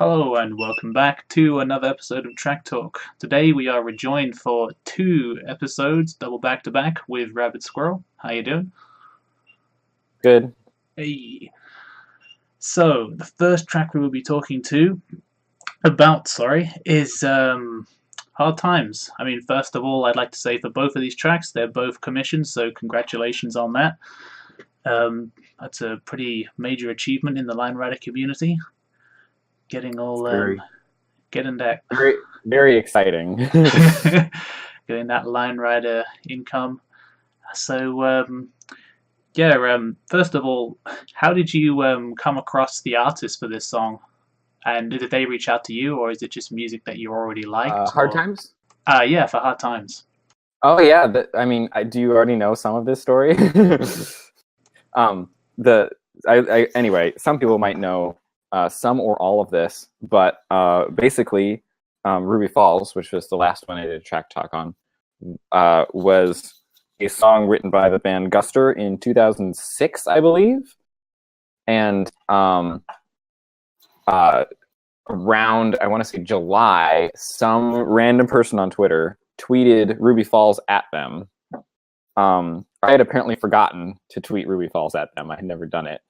Hello and welcome back to another episode of Track Talk. Today we are rejoined for two episodes, double back to back, with Rabid Squirrel. How you doing? Good. Hey. So the first track we will be talking about, is Hard Times. I mean, first of all, I'd like to say for both of these tracks, they're both commissioned, so congratulations on that. That's a pretty major achievement in the line rider community. Getting all Very, getting that very, very exciting. getting that line rider income. So first of all, how did you come across the artist for this song? And did they reach out to you, or is it just music that you already liked? Hard times? Yeah, for Hard Times. Oh yeah. Do you already know some of this story? Anyway, some people might know some or all of this, but basically, Ruby Falls, which was the last one I did a track talk on, was a song written by the band Guster in 2006, I believe, and around, I want to say July, some random person on Twitter tweeted Ruby Falls at them. I had apparently forgotten to tweet Ruby Falls at them. I had never done it.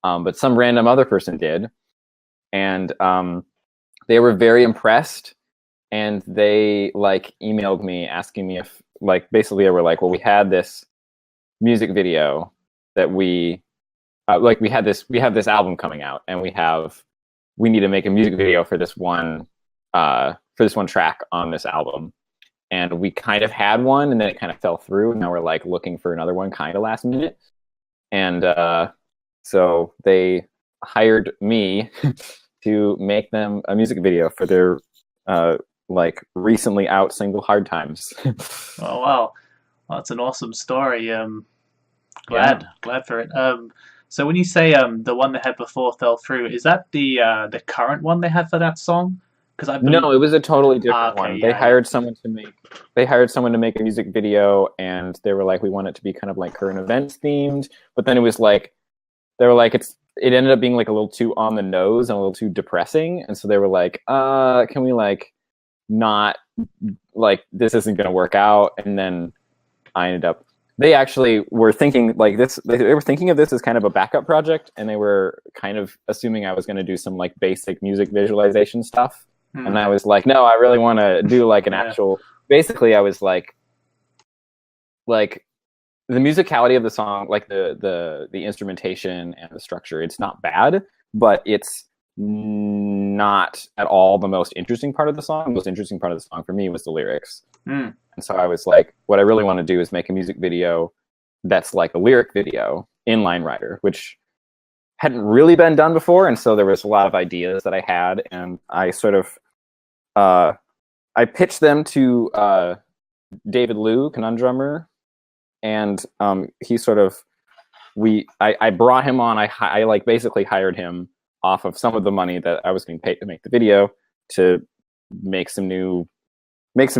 But some random other person did. And they were very impressed. And they emailed me asking me if basically they were like, well, we had this music video that we have this album coming out, and we need to make a music video for this one track on this album. And we kind of had one, and then it kind of fell through. And now we're looking for another one kind of last minute. And so they hired me to make them a music video for their recently out single Hard Times. Oh wow. Well, that's an awesome story. Glad for it. So when you say the one they had before fell through, is that the current one they had for that song? No, it was a totally different okay, one. yeah, They hired someone to make a music video, and they were like, we want it to be kind of like current events themed. But then it was they were like, it ended up being a little too on the nose and a little too depressing, and so they were like, can we not this isn't going to work out? And then I ended up. They actually were thinking this. They were thinking of this as kind of a backup project, and they were kind of assuming I was going to do some basic music visualization stuff. And I was like, no, I really want to do an actual. Basically, I was the musicality of the song, the instrumentation and the structure. It's not bad, but it's not at all the most interesting part of the song. The most interesting part of the song for me was the lyrics. And so I was like, what I really want to do is make a music video that's like a lyric video in Line Rider, which hadn't really been done before. And so there was a lot of ideas that I had, and I sort of I pitched them to David Liu, Conundrummer, and he sort of I brought him on. I basically hired him off of some of the money that I was getting paid to make the video to make some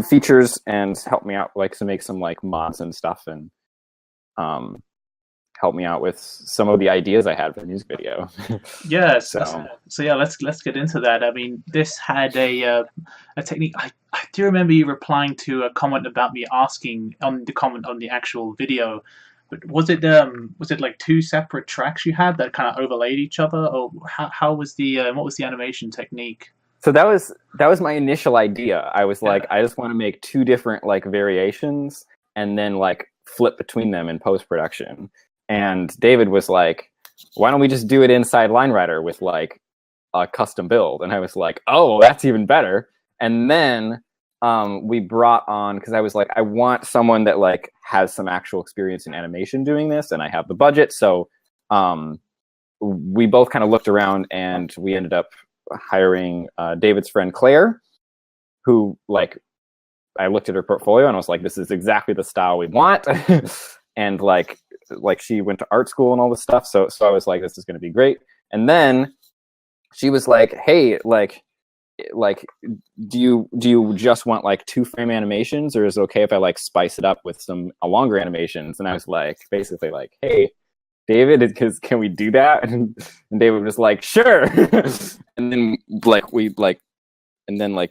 features and help me out, to make some mods and stuff, and help me out with some of the ideas I had for the music video. Yes. So yeah, let's get into that. I mean, this had a technique. I do remember you replying to a comment about me asking on the comment on the actual video. But was it two separate tracks you had that kind of overlaid each other, or how was what was the animation technique? So that was my initial idea. I was I just want to make two different variations and then flip between them in post production. And David was like, why don't we just do it inside Line Rider with a custom build? And I was like, oh, that's even better. And then we brought on, because I was like, I want someone that has some actual experience in animation doing this, and I have the budget. So we both kind of looked around, and we ended up hiring David's friend Claire, who I looked at her portfolio and I was like, this is exactly the style we want. And she went to art school and all this stuff, so I was like, this is going to be great. And then she was like, hey, do you just want 2-frame animations, or is it okay if I spice it up with some longer animations? And I was basically hey, David, because can we do that? And David was like, sure. And then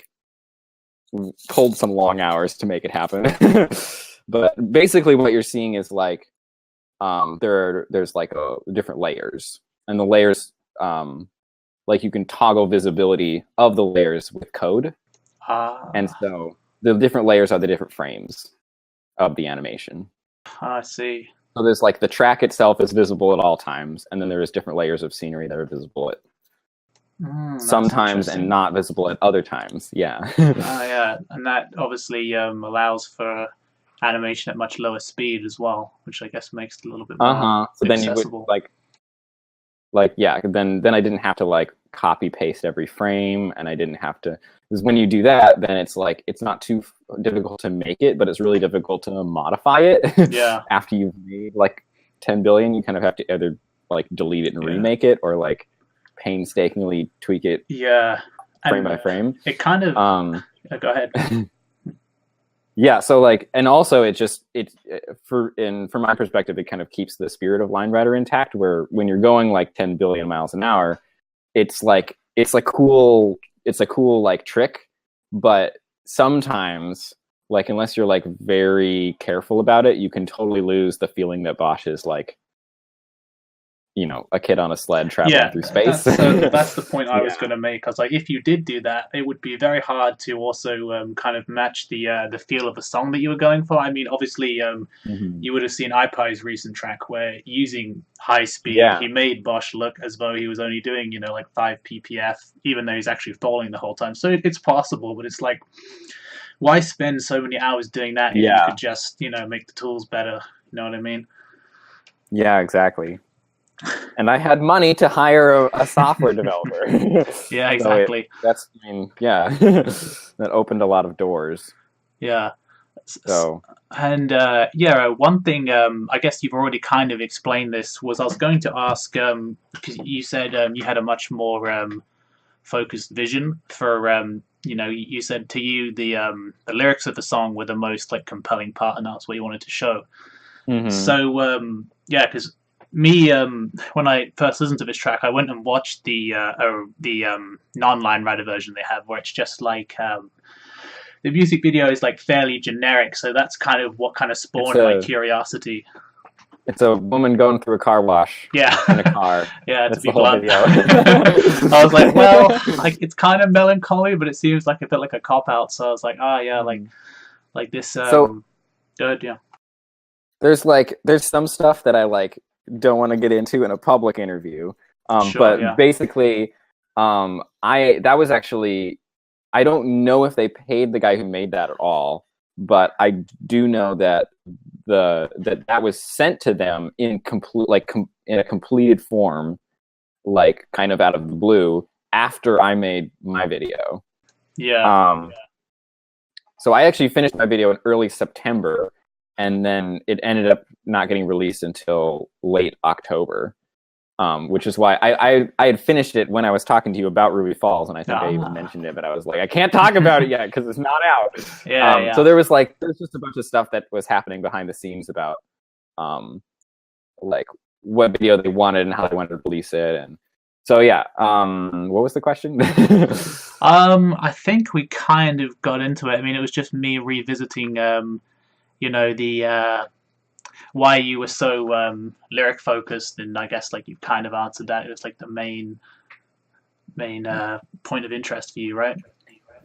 pulled some long hours to make it happen. But basically what you're seeing is like there's like different layers, and the layers like you can toggle visibility of the layers with code. And so the different layers are the different frames of the animation. I see. So there's like the track itself is visible at all times, and then there's different layers of scenery that are visible at sometimes and not visible at other times. Yeah. Yeah, and that obviously allows for animation at much lower speed as well, which I guess makes it a little bit more so accessible. Then you would then I didn't have to like copy paste every frame, and I didn't have to, because when you do that, then it's like it's not too difficult to make it, but it's really difficult to modify it. Yeah. After you've made like 10 billion, you kind of have to either like delete it and remake it, or like painstakingly tweak it. Yeah. Frame by frame. It kind of. Go ahead. Yeah, so like, and also from my perspective, it kind of keeps the spirit of Line Rider intact, where when you're going like 10 billion miles an hour, it's a cool like trick, but sometimes, like, unless you're like very careful about it, you can totally lose the feeling that Bosch is like, you know, a kid on a sled traveling through space. That's the point I was going to make. I was like, if you did do that, it would be very hard to also kind of match the feel of the song that you were going for. I mean, obviously, you would have seen iPie's recent track where, using high speed, he made Bosch look as though he was only doing, you know, like 5 ppf, even though he's actually falling the whole time. So it's possible, but it's like, why spend so many hours doing that? You could just, you know, make the tools better. You know what I mean? Yeah, exactly. And I had money to hire a software developer. Yeah, exactly. That opened a lot of doors. Yeah. So, and one thing, I guess you've already kind of explained this, was I was going to ask, because you said you had a much more focused vision for, you know, you said to you the lyrics of the song were the most like compelling part, and that's what you wanted to show. So because me, when I first listened to this track, I went and watched the non-Line Rider version they have, where it's just like the music video is like fairly generic. So that's kind of what kind of spawned my curiosity. It's a woman going through a car wash. Yeah. In a car. Yeah, to be blunt. I was like, well, like, it's kind of melancholy, but it seems like a bit like a cop out. So I was like, like this. Good, yeah. There's some stuff that I like don't want to get into in a public interview. Basically, that was actually, I don't know if they paid the guy who made that at all, but I do know that that was sent to them in in a completed form, like kind of out of the blue, after I made my video. Yeah. So I actually finished my video in early September, and then it ended up not getting released until late October, which is why I had finished it when I was talking to you about Ruby Falls, and I think I even mentioned it, but I was like, I can't talk about it yet because it's not out. So there's just a bunch of stuff that was happening behind the scenes about like what video they wanted and how they wanted to release it. And so what was the question? I think we kind of got into it. I mean, it was just me revisiting you know, the why you were so lyric focused, and I guess like you kind of answered that. It was like the main point of interest for you, right?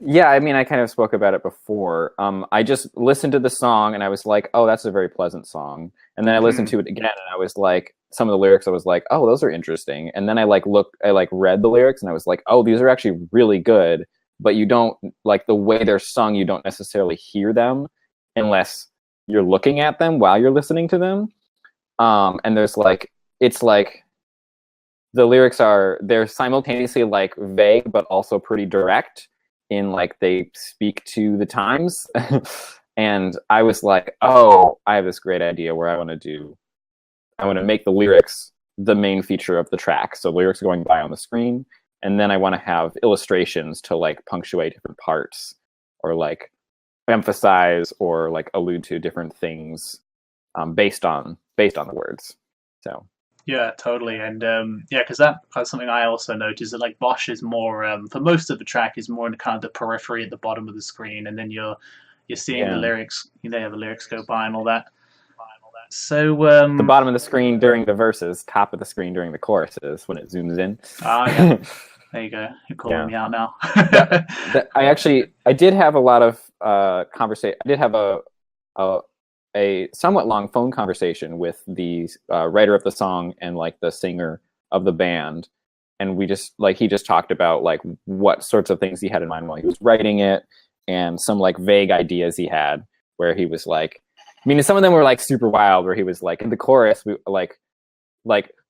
Yeah, I mean, I kind of spoke about it before. I just listened to the song and I was like, oh, that's a very pleasant song. And then I listened to it again and I was like, some of the lyrics I was like, oh, those are interesting. And then I read the lyrics and I was like, oh, these are actually really good. But you don't, like, the way they're sung, you don't necessarily hear them unless you're looking at them while you're listening to them. And there's it's like the lyrics they're simultaneously like vague but also pretty direct in like they speak to the times. And I was like, oh, I have this great idea where I want to make the lyrics the main feature of the track. So lyrics going by on the screen, and then I want to have illustrations to like punctuate different parts or like emphasize or like allude to different things based on the words. So Yeah, totally, and yeah, because that's something I also noticed that like Bosch is more for most of the track is more in kind of the periphery at the bottom of the screen, and then you're seeing the Yeah. lyrics, the lyrics go by and all that. So The bottom of the screen during the verses, top of the screen during the choruses when it zooms in. yeah, there you go. You're calling Yeah. me out now. I did have a lot of conversation. I did have a a somewhat long phone conversation with the writer of the song and like the singer of the band, and we just like he just talked about like what sorts of things he had in mind while he was writing it, and some like vague ideas he had where he was like, I mean, some of them were like super wild, where he was like in the chorus, we like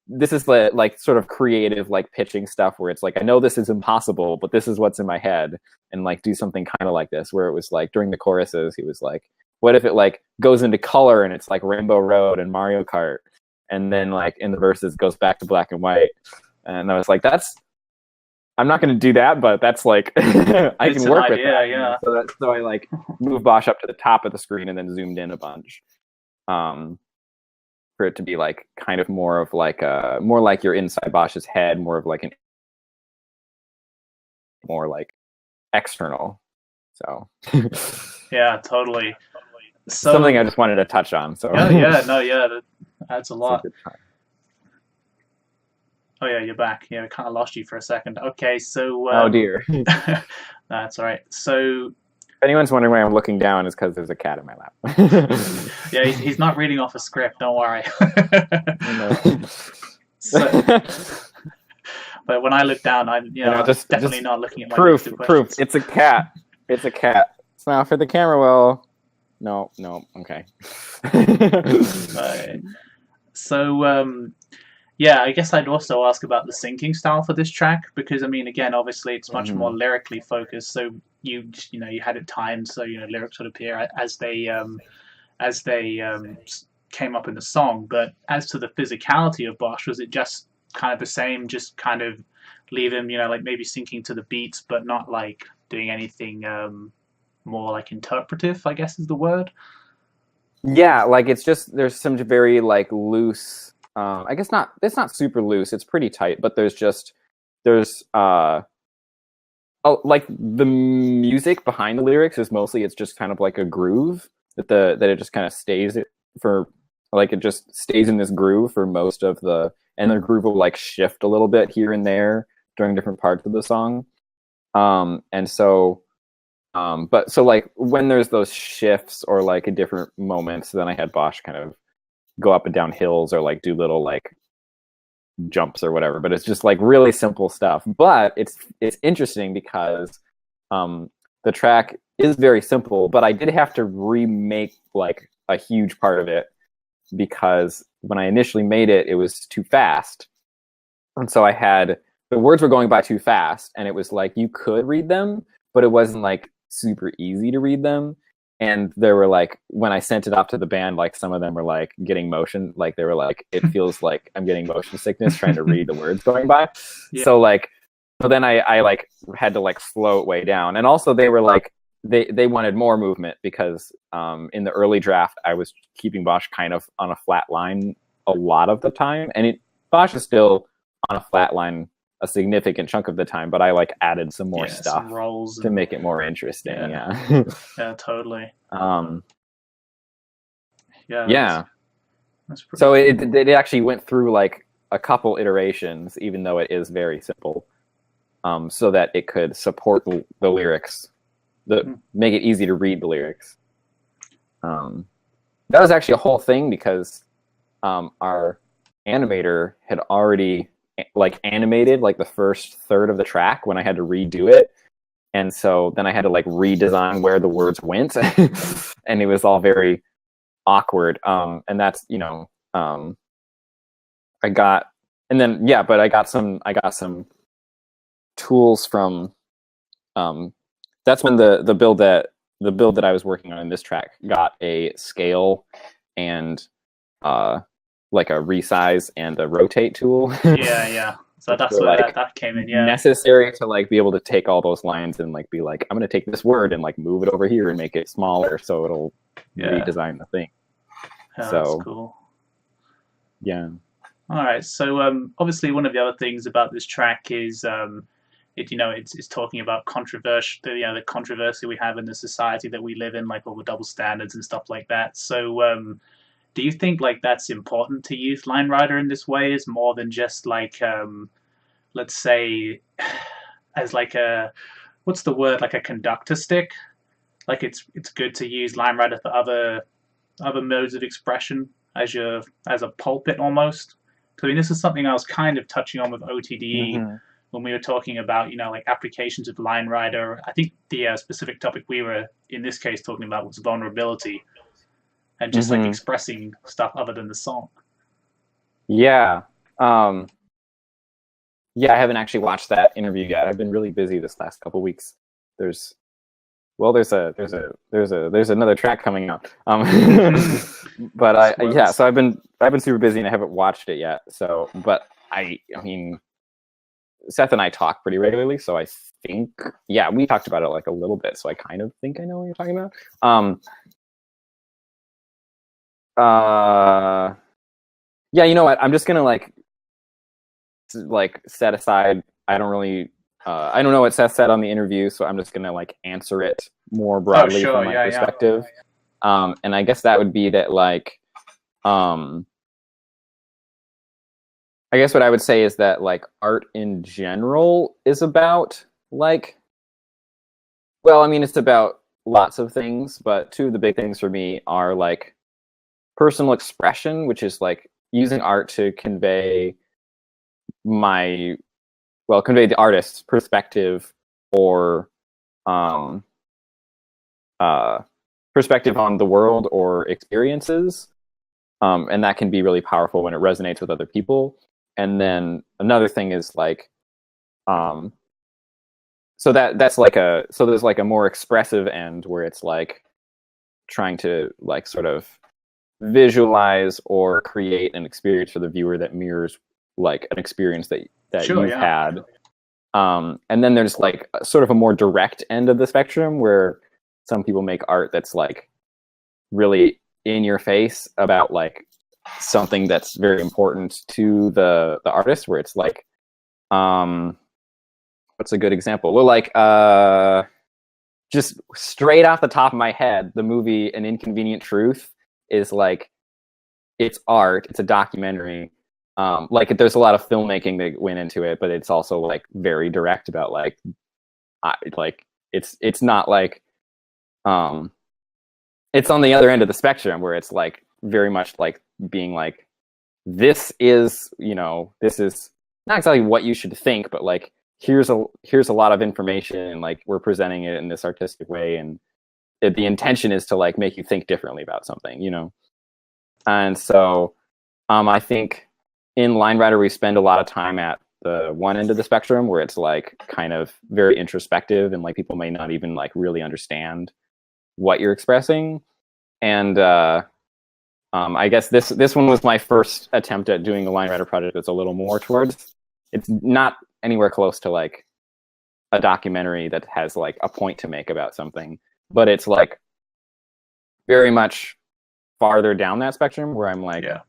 this is the like sort of creative like pitching stuff where it's like, I know this is impossible, but this is what's in my head, and like do something kind of like this, where it was like during the choruses he was like, what if it like goes into color and it's like Rainbow Road and Mario Kart, and then like in the verses goes back to black and white, and I was like, I'm not going to do that, but that's like I can work with that. Yeah. So I like moved Bosch up to the top of the screen and then zoomed in a bunch. For it to be like kind of more like you're inside Bosch's head, more of like more like external. So Yeah, totally. So something I just wanted to touch on. So that adds a lot. Oh yeah, you're back. Yeah, we kind of lost you for a second. Okay, so oh dear. That's all right. So if anyone's wondering why I'm looking down, is because there's a cat in my lap. yeah, he's not reading off a script. Don't worry. So, but when I look down, I'm just definitely not looking at my proof. questions. It's a cat. It's a cat. It's not for the camera. Well, no. Okay. So yeah, I guess I'd also ask about the syncing style for this track, because I mean, again, obviously it's much more lyrically focused. So you had it timed so lyrics would appear as they came up in the song. But as to the physicality of Bosch, was it just kind of the same, just kind of leave him like maybe syncing to the beats, but not like doing anything more like interpretive, I guess is the word? Yeah, like it's just there's some very like loose. I guess not. It's not super loose. It's pretty tight, but there's like the music behind the lyrics is mostly it's just kind of like a groove that it just kind of stays for like it just stays in this groove for most of and the groove will like shift a little bit here and there during different parts of the song. And so but so like when there's those shifts or like at different moments, then I had Bosch kind of go up and down hills or like do little like jumps or whatever, but it's just like really simple stuff. But it's interesting because the track is very simple, but I did have to remake like a huge part of it because when I initially made it, it was too fast. And so the words were going by too fast, and it was like you could read them, but it wasn't like super easy to read them. And there were like, when I sent it off to the band, like some of them were like getting motion, like they were like, it feels like I'm getting motion sickness trying to read the words going by. Yeah. So then I like had to like slow it way down. And also they were like, they wanted more movement because in the early draft, I was keeping Bosch kind of on a flat line a lot of the time. And Bosch is still on a flat line a significant chunk of the time, but I like added some more stuff to make it more interesting. Yeah, yeah, totally. Yeah. That's so it actually went through like a couple iterations, even though it is very simple, so that it could support the lyrics, make it easy to read the lyrics. That was actually a whole thing because our animator had already like animated like the first third of the track when I had to redo it, and so then I had to like redesign where the words went and it was all very awkward. And that's I got some tools from that's when the build that I was working on in this track got a scale and like a resize and a rotate tool. Yeah. So that's where like, that came in. Yeah, necessary to like be able to take all those lines and like be like, I'm going to take this word and like move it over here and make it smaller so it'll redesign the thing. Oh, so that's cool. Yeah. All right. So obviously, one of the other things about this track is it's talking about controversial, the controversy we have in the society that we live in, like all the double standards and stuff like that. So do you think like that's important to use Line Rider in this way, is more than just like let's say as like a what's the word, like a conductor stick? Like it's good to use Line Rider for other modes of expression as your as a pulpit almost. So, I mean, this is something I was kind of touching on with OTDE Mm-hmm. when we were talking about like applications of Line Rider. I think the specific topic we were in this case talking about was vulnerability and just like Mm-hmm. expressing stuff other than the song. Yeah. Um, yeah, I haven't actually watched that interview yet. I've been really busy this last couple weeks. There's there's another track coming out. But yeah, Spoilers. so I've been super busy and I haven't watched it yet. So, but I mean, Seth and I talk pretty regularly, so I think, yeah, we talked about it like a little bit. So I kind of think I know what you're talking about. Uh, yeah, you know what? I'm just gonna like set aside. I don't really. I don't know what Seth said on the interview, so I'm just gonna like answer it more Oh, broadly from sure. my Yeah, yeah. perspective. And I guess that would be that like, um, I guess what I would say is that like art in general is about like, well, I mean, it's about lots of things, but two of the big things for me are like personal expression, which is like using art to convey my convey the artist's perspective or um, uh, perspective on the world or experiences, and that can be really powerful when it resonates with other people. And then another thing is like, um, that's like there's like a more expressive end where it's like trying to like sort of visualize or create an experience for the viewer that mirrors like an experience that Sure, you've yeah. had. And then there's like sort of a more direct end of the spectrum where some people make art that's like really in your face about like something that's very important to the artist, where it's like, um what's a good example? Well, like just straight off the top of my head, the movie An Inconvenient Truth is like, it's art, it's a documentary. Like there's a lot of filmmaking that went into it, but it's also like very direct about like, like it's not like, um it's on the other end of the spectrum where it's like very much like being like, this is, this is not exactly what you should think, but like here's a lot of information and like we're presenting it in this artistic way, and the intention is to like make you think differently about something. And so I think in Line Rider we spend a lot of time at the one end of the spectrum where it's like kind of very introspective and like people may not even like really understand what you're expressing. And I guess this one was my first attempt at doing a Line Rider project that's a little more towards. It's not anywhere close to like a documentary that has like a point to make about something, but it's like very much farther down that spectrum where I'm like, Yeah.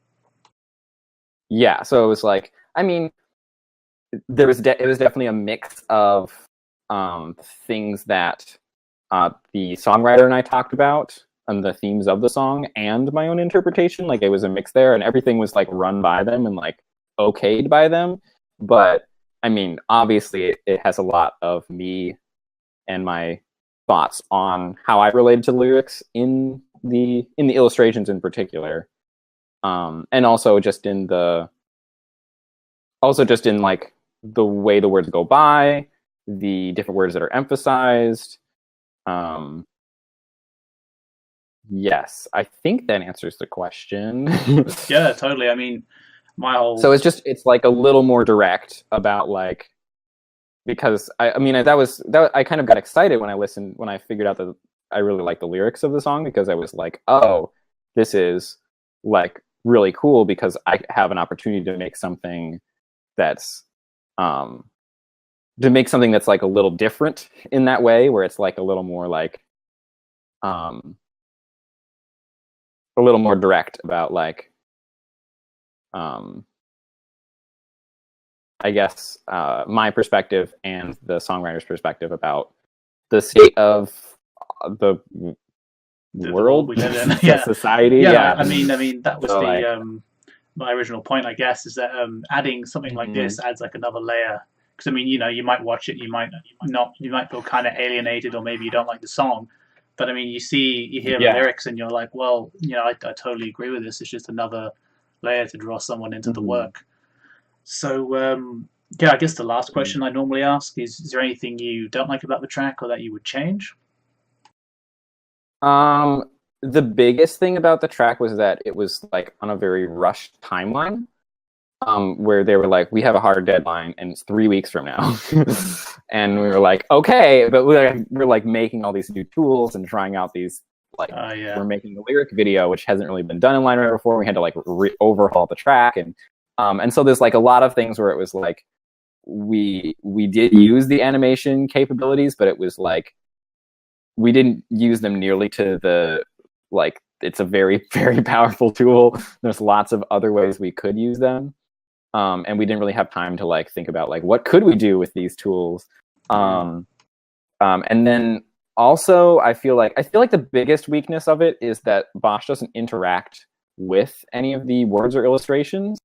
yeah. So it was like, I mean, it was definitely a mix of things that the songwriter and I talked about and the themes of the song and my own interpretation. Like it was a mix there, and everything was like run by them and like okayed by them. But I mean, obviously, it has a lot of me and my thoughts on how I related to the lyrics in the illustrations in particular, and also just in like the way the words go by, the different words that are emphasized. Um, yes, I think that answers the question. Yeah, totally. I mean, my whole So it's like a little more direct about like, because I mean that I kind of got excited when I figured out that I really liked the lyrics of the song, because I was like, oh, this is like really cool because I have an opportunity to make something that's um like a little different in that way, where it's like a little more like um a little more direct about like um I guess, my perspective and the songwriter's perspective about the state of the The world world, we live in. Yeah, society. yeah. Yeah. I mean, that was So the like, my original point, I guess, is that adding something like mhm, this adds like another layer. Because I mean, you might watch it, you might not, you might feel kind of alienated, or maybe you don't like the song. But I mean, you hear the yeah. lyrics, and you're like, well, I totally agree with this. It's just another layer to draw someone into the Mhm. work. So yeah, I guess the last question I normally ask is there anything you don't like about the track or that you would change? Um, the biggest thing about the track was that it was like on a very rushed timeline. Where they were like, "We have a hard deadline, and it's 3 weeks from now," and we were like, "Okay," but we're like making all these new tools and trying out these like we're Yeah. making a lyric video, which hasn't really been done in line before. We had to like overhaul the track, and so there's like a lot of things where it was like we did use the animation capabilities, but it was like we didn't use them nearly to the like. It's a very very powerful tool. There's lots of other ways we could use them, and we didn't really have time to like think about like what could we do with these tools. Mm. Um, and then also I feel like the biggest weakness of it is that Bosch doesn't interact with any of the words or illustrations.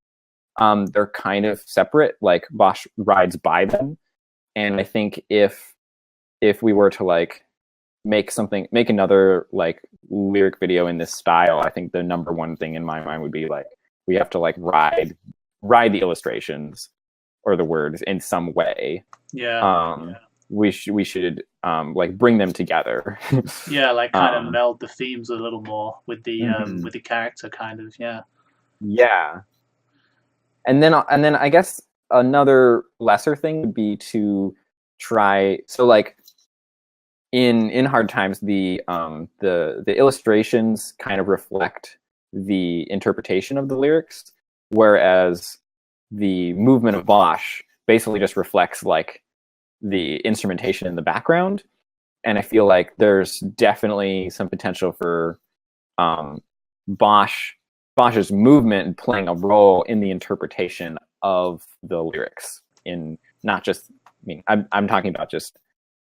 They're kind of separate. Like Bosch rides by them, and I think if we were to like make another like lyric video in this style, I think the number one thing in my mind would be like we have to like ride the illustrations or the words in some way. Yeah. Um, we should like bring them together. Yeah, like kind of um, meld the themes a little more mhm. with the character kind of, yeah. Yeah, and then I guess another lesser thing would be to try. So like in hard times, the illustrations kind of reflect the interpretation of the lyrics, whereas the movement of Bosch basically just reflects like the instrumentation in the background. And I feel like there's definitely some potential for um, Bosch Bosch's movement playing a role in the interpretation of the lyrics. In not just, I mean, I'm talking about just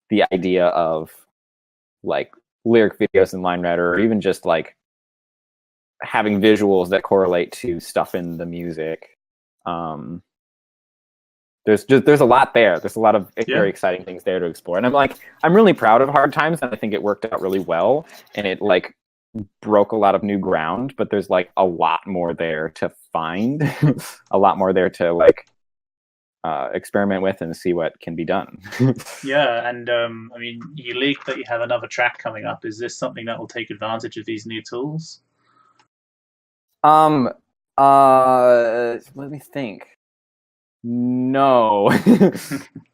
the idea of like lyric videos in line writer, or even just like having visuals that correlate to stuff in the music. Um, there's a lot there. There's a lot of Yeah. very exciting things there to explore, and I'm really proud of Hard Times, and I think it worked out really well, and it like broke a lot of new ground. But there's like a lot more there to find, a lot more there to like experiment with and see what can be done. Yeah, and I mean, you leaked that you have another track coming up. Is this something that will take advantage of these new tools? um, let me think. No.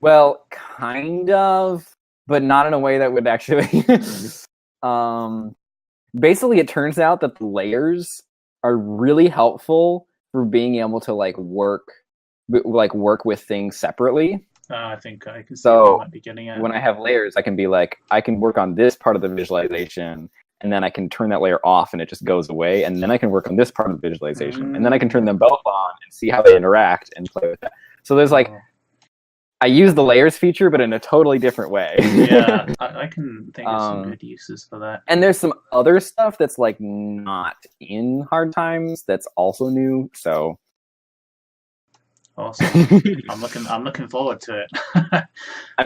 Well, kind of, but not in a way that would actually. um, Basically, it turns out that the layers are really helpful for being able to work with things separately. I think I can see what you So might be getting at. when I have layers, I can be like, I can work on this part of the visualization, and then I can turn that layer off and it just goes away. And then I can work on this part of the visualization, and then I can turn Mm. them both on and see how they interact and play with that. So there's like, Oh, I use the layers feature, but in a totally different way. yeah, I can think of some um, good uses for that. and there's some other stuff that's like not in Hard Times that's also new. So Awesome. I I'm looking forward to it.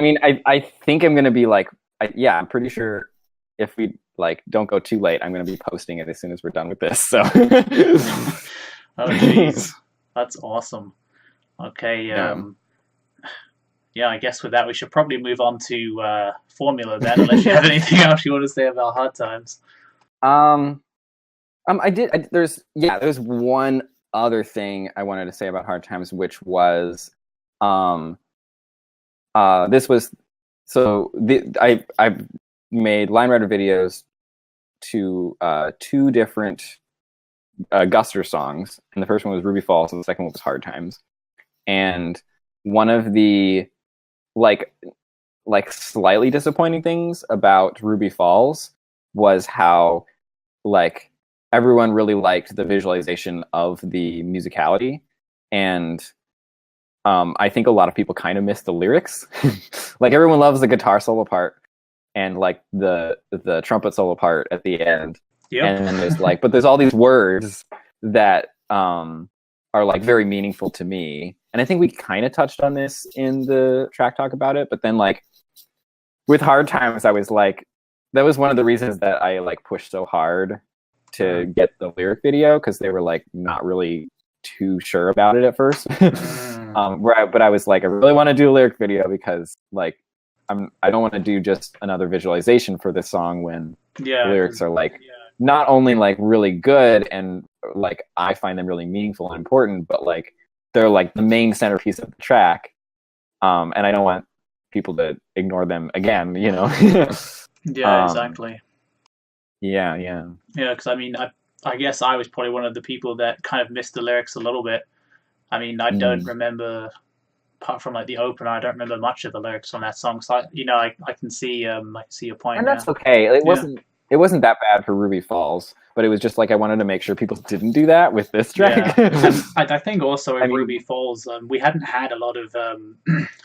mean, I think I'm gonna be like, yeah, I'm pretty sure if we like don't go too late, I'm gonna be posting it as soon as we're done with this. So Oh, jeez, that's awesome. Okay, yeah. yeah, I guess with that we should probably move on to formula then, unless you have anything else you want to say about hard times. um, there's one other thing I wanted to say about Hard Times, which was, um, this was so I've made line writer videos to two different Guster songs, and the first one was Ruby Falls, and the second one was Hard Times. And one of the like slightly disappointing things about Ruby Falls was how like everyone really liked the visualization of the musicality, and I think a lot of people kind of miss the lyrics. Like everyone loves the guitar solo part and like the trumpet solo part at the end. Yep. And then there's like, but there's all these words that are like very meaningful to me. And I think we kind of touched on this in the track talk about it. But then like with Hard Times, I was like, that was one of the reasons that I like pushed so hard to get the lyric video, because they were like not really too sure about it at first. But I was like, I really want to do a lyric video because like I don't want to do just another visualization for this song when the lyrics are like not only like really good and like I find them really meaningful and important, but like they're like the main centerpiece of the track. And I don't want people to ignore them again, you know. Yeah, exactly. Yeah, because I mean, I guess I was probably one of the people that kind of missed the lyrics a little bit. I mean, I don't remember, apart from like the opener, I don't remember much of the lyrics from that song. So I can see your point. And that's okay. It wasn't that bad for Ruby Falls, but it was just like I wanted to make sure people didn't do that with this track. I think also in Ruby Falls, we hadn't had a lot of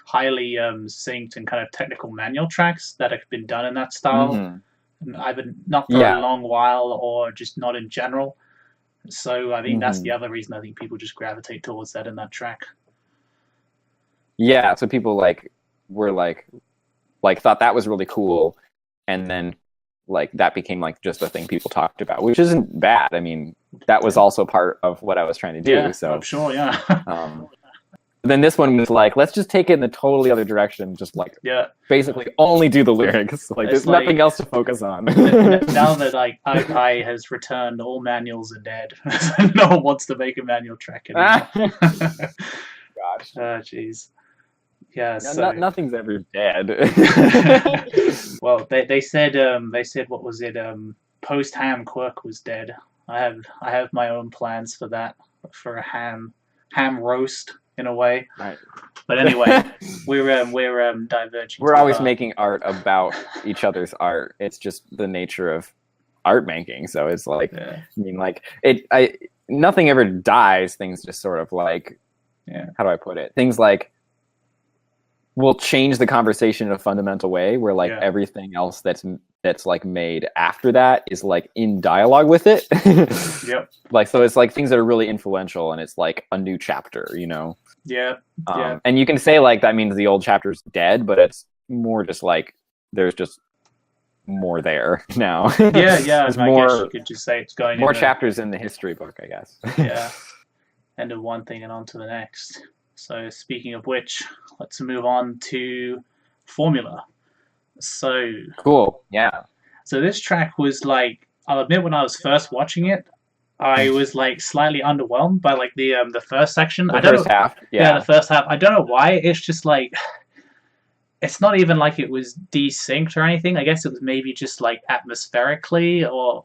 highly synced and kind of technical manual tracks that have been done in that style. Either not for a long while or just not in general. So I think that's the other reason I think people just gravitate towards that in that track. Yeah, so people like were like thought that was really cool, and then like that became like just a thing people talked about, which isn't bad. I mean, that was also part of what I was trying to do. Yeah, so I'm sure, yeah. Then this one was like, let's just take it in the totally other direction, just like basically only do the lyrics. Like there's nothing else to focus on. Now that like Pi has returned, all manuals are dead. No one wants to make a manual track anymore. Gosh. Oh, jeez. Yeah, nothing's ever dead. Well, they said what was it? Post ham Quirk was dead. I have my own plans for that, for a ham roast in a way. Right. But anyway, we're diverging. We're always making art about each other's art. It's just the nature of art making. So it's like, I mean, like nothing ever dies. Things just sort of like, how do I put it? Things like will change the conversation in a fundamental way where like everything else that's like made after that is like in dialogue with it. Like, so it's like things that are really influential and it's like a new chapter, you know? And you can say like that means the old chapter's dead, but it's more just like there's just more there now. There's more. I guess you could just say it's going more chapters in the history book, I guess. End of one thing and on to the next. So speaking of which, let's move on to Formula. So cool. Yeah. So this track was like, I'll admit, when I was first watching it, I was like slightly underwhelmed by like the first section. The first half. Yeah, the first half. I don't know why. It's just like, it's not even like it was desynced or anything. I guess it was maybe just like atmospherically or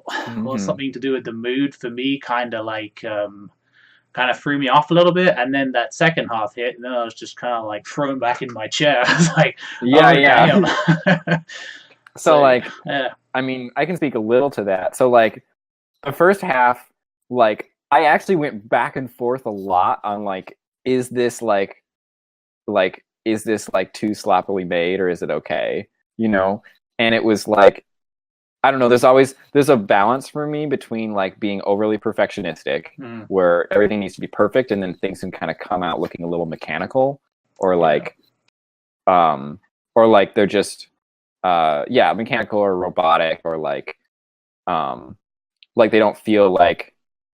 something to do with the mood. For me, kind of threw me off a little bit, and then that second half hit, and then I was just kind of like thrown back in my chair. I was like, damn. So like, I mean, I can speak a little to that. So like, the first half, like, I actually went back and forth a lot on like, is this too sloppily made, or is it okay? You know? And it was like, I don't know, there's a balance for me between like being overly perfectionistic where everything needs to be perfect and then things can kind of come out looking a little mechanical or like they're just mechanical or robotic or like they don't feel like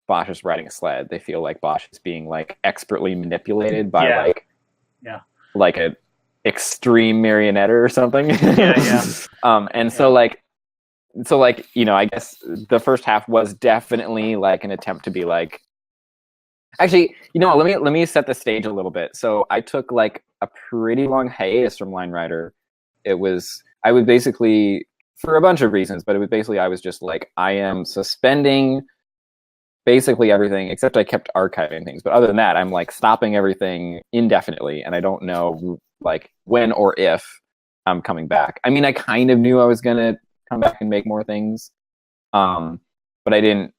Bosch is riding a sled. They feel like Bosch is being like expertly manipulated by like a extreme marionette or something. So like, you know, I guess the first half was definitely like an attempt to be like, actually, you know, let me set the stage a little bit. So I took like a pretty long hiatus from Line Rider. I would basically, for a bunch of reasons, but it was basically, I was just like, I am suspending basically everything, except I kept archiving things. But other than that, I'm like stopping everything indefinitely. And I don't know like when or if I'm coming back. I mean, I kind of knew I was going to come back and make more things. But I didn't,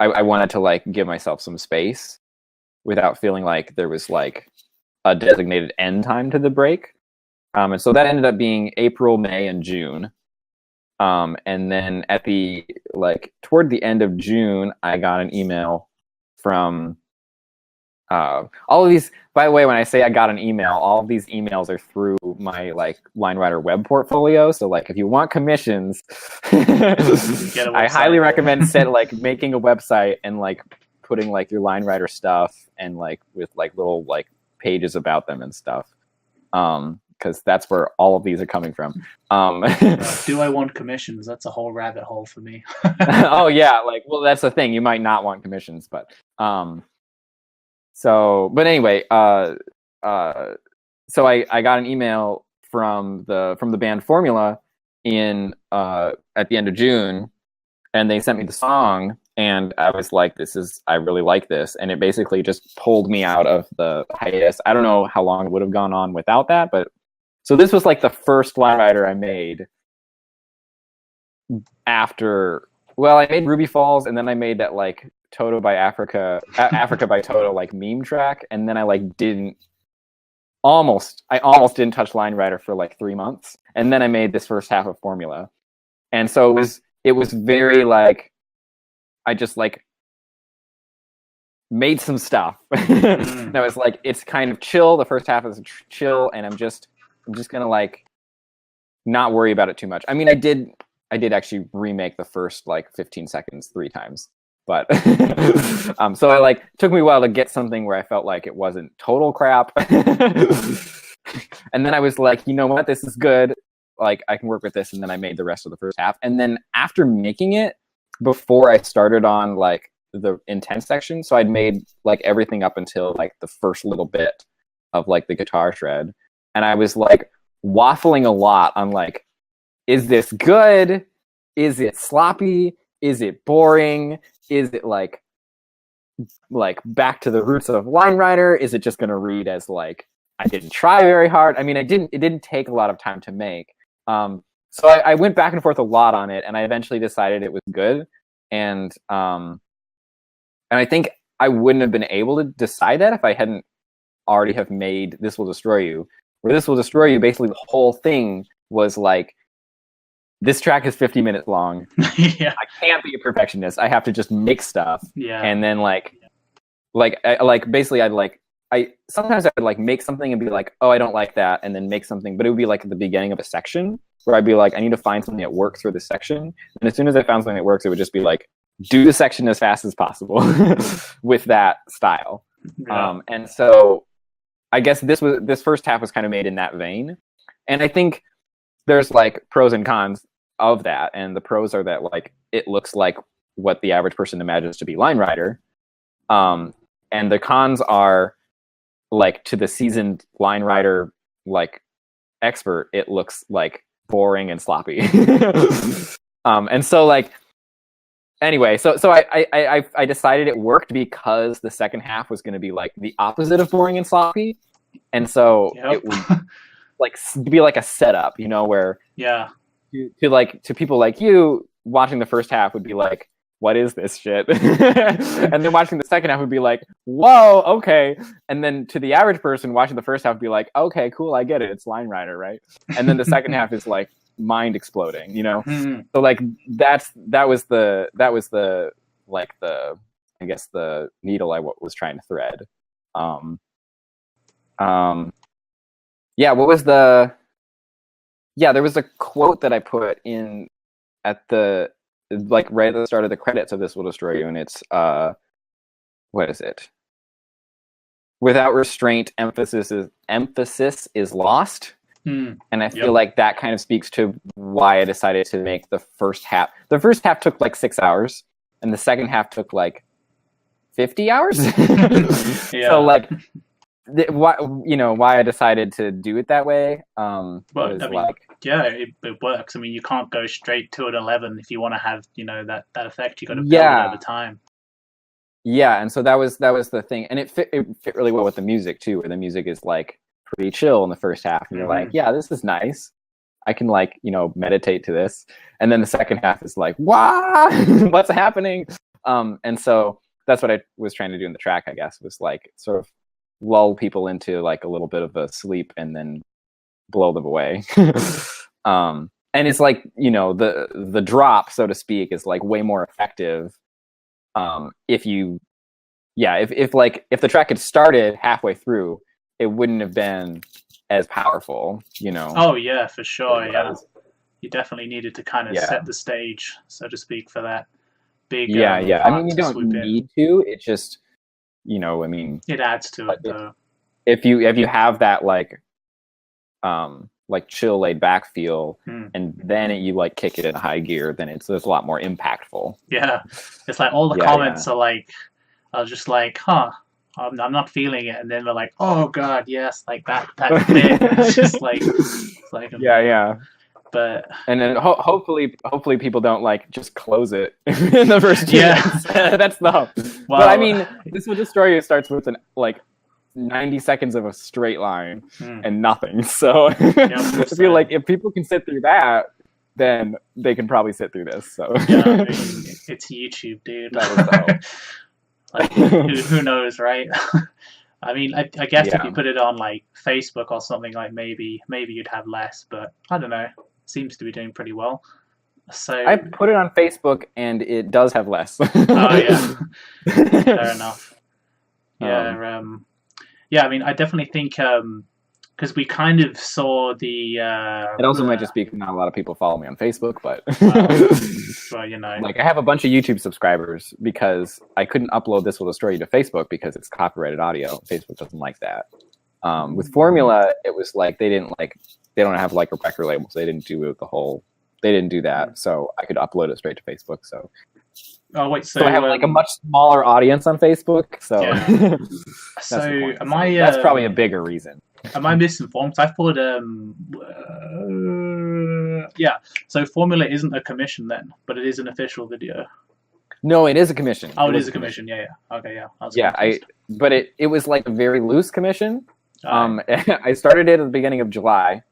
I wanted to like give myself some space without feeling like there was like a designated end time to the break. And so that ended up being April, May, and June. And then at the toward the end of June, I got an email from all of these. By the way, when I say I got an email, all of these emails are through my LineWriter web portfolio. So if you want commissions, I highly recommend making a website and putting your LineWriter stuff and with little pages about them and stuff. Because that's where all of these are coming from. Do I want commissions? That's a whole rabbit hole for me. Oh yeah, well that's the thing. You might not want commissions, but but anyway, so I got an email from the band Formula in at the end of June, and they sent me the song, and I was like, I really like this, and it basically just pulled me out of the hiatus. I don't know how long it would have gone on without that, but so this was the first LineWriter I made after. Well, I made Ruby Falls, and then I made that Toto by Africa by Toto meme track, and then I almost didn't touch LineWriter for 3 months, and then I made this first half of Formula, and so it was very I just made some stuff. That was it's kind of chill. The first half is chill, and I'm just gonna not worry about it too much. I mean, I did actually remake the first 15 seconds 3 times, but so it took me a while to get something where I felt it wasn't total crap. And then I was like, you know what, this is good. I can work with this, and then I made the rest of the first half. And then after making it, before I started on the intense section, so I'd made everything up until the first little bit of the guitar shred. And I was waffling a lot on is this good? Is it sloppy? Is it boring? Is it back to the roots of LineWriter? Is it just going to read as I didn't try very hard? I mean, it didn't take a lot of time to make. So I went back and forth a lot on it, and I eventually decided it was good. And I think I wouldn't have been able to decide that if I hadn't already have made This Will Destroy You. Where This Will Destroy You, basically the whole thing was this track is 50 minutes long. Yeah. I can't be a perfectionist. I have to just make stuff. Yeah. And then basically I sometimes I would make something and be oh, I don't like that, and then make something, but it would be at the beginning of a section where I'd be I need to find something that works for this section. And as soon as I found something that works, it would just be do the section as fast as possible with that style. Yeah. And so I guess this first half was kind of made in that vein. And I think there's pros and cons of that. And the pros are that it looks like what the average person imagines to be LineWriter. And the cons are to the seasoned LineWriter expert, it looks boring and sloppy. And so anyway, so I decided it worked because the second half was going to be the opposite of boring and sloppy, and so it would be a setup, where to people like you watching the first half would be what is this shit? And then watching the second half would be whoa, okay. And then to the average person watching the first half would be okay, cool, I get it, it's LineWriter, right? And then the second half is mind exploding, Mm-hmm. So that was the I guess the needle I was trying to thread. What was there was a quote that I put in at the right at the start of the credits of This Will Destroy You, and it's what is it? Without restraint, emphasis is lost. And I feel that kind of speaks to why I decided to make the first half. The first half took 6 hours, and the second half took 50 hours. Yeah. So why I decided to do it that way. Was it works. I mean, you can't go straight to an 11 if you want to have that effect. You got to build it over time. Yeah, and so that was the thing, and it fit really well with the music too, where the music is pretty chill in the first half, and you're yeah, this is nice. I can meditate to this, and then the second half is wow, what's happening? And so that's what I was trying to do in the track, I guess, was sort of lull people into like a little bit of a sleep and then blow them away. And it's like, you know, the drop, so to speak, is like way more effective if you, if the track had started halfway through, it wouldn't have been as powerful, you know. Oh yeah, for sure. Yeah, you definitely needed to kind of set the stage, so to speak, for that big. I mean, you don't need to. It just, you know, I mean, it adds to it though. If you have that like chill, laid back feel, and then you like kick it in high gear, then it's a lot more impactful. Yeah, it's like all the comments are like, I was just like, I'm not feeling it, and then they're like, oh god, yes, like that bit. It's just like, But and then hopefully people don't like just close it in the first chance. That's the hope. Well, but I mean, This Will Destroy You starts with an like 90 seconds of a straight line and nothing. So I feel like if people can sit through that, then they can probably sit through this. So yeah, I mean, it's YouTube, dude. Like who knows, right? I mean, I guess if you put it on like Facebook or something, like maybe you'd have less, but I don't know. Seems to be doing pretty well. So I put it on Facebook and it does have less. Oh yeah, fair enough. Yeah, I mean, I definitely think because we kind of saw the. It also might just be not a lot of people follow me on Facebook, but well, you know, like I have a bunch of YouTube subscribers because I couldn't upload This Will Destroy You to Facebook because it's copyrighted audio. Facebook doesn't like that. With Formula, it was like they don't have like a record label, so they didn't do they didn't do that, so I could upload it straight to Facebook. So. Oh wait, so I have like a much smaller audience on Facebook. So, so am that's probably a bigger reason. Am I misinformed? I thought, so Formula isn't a commission then, but it is an official video. No, it is a commission. Oh, it is a commission. Yeah. Okay, yeah. But it was like a very loose commission. I started it at the beginning of July,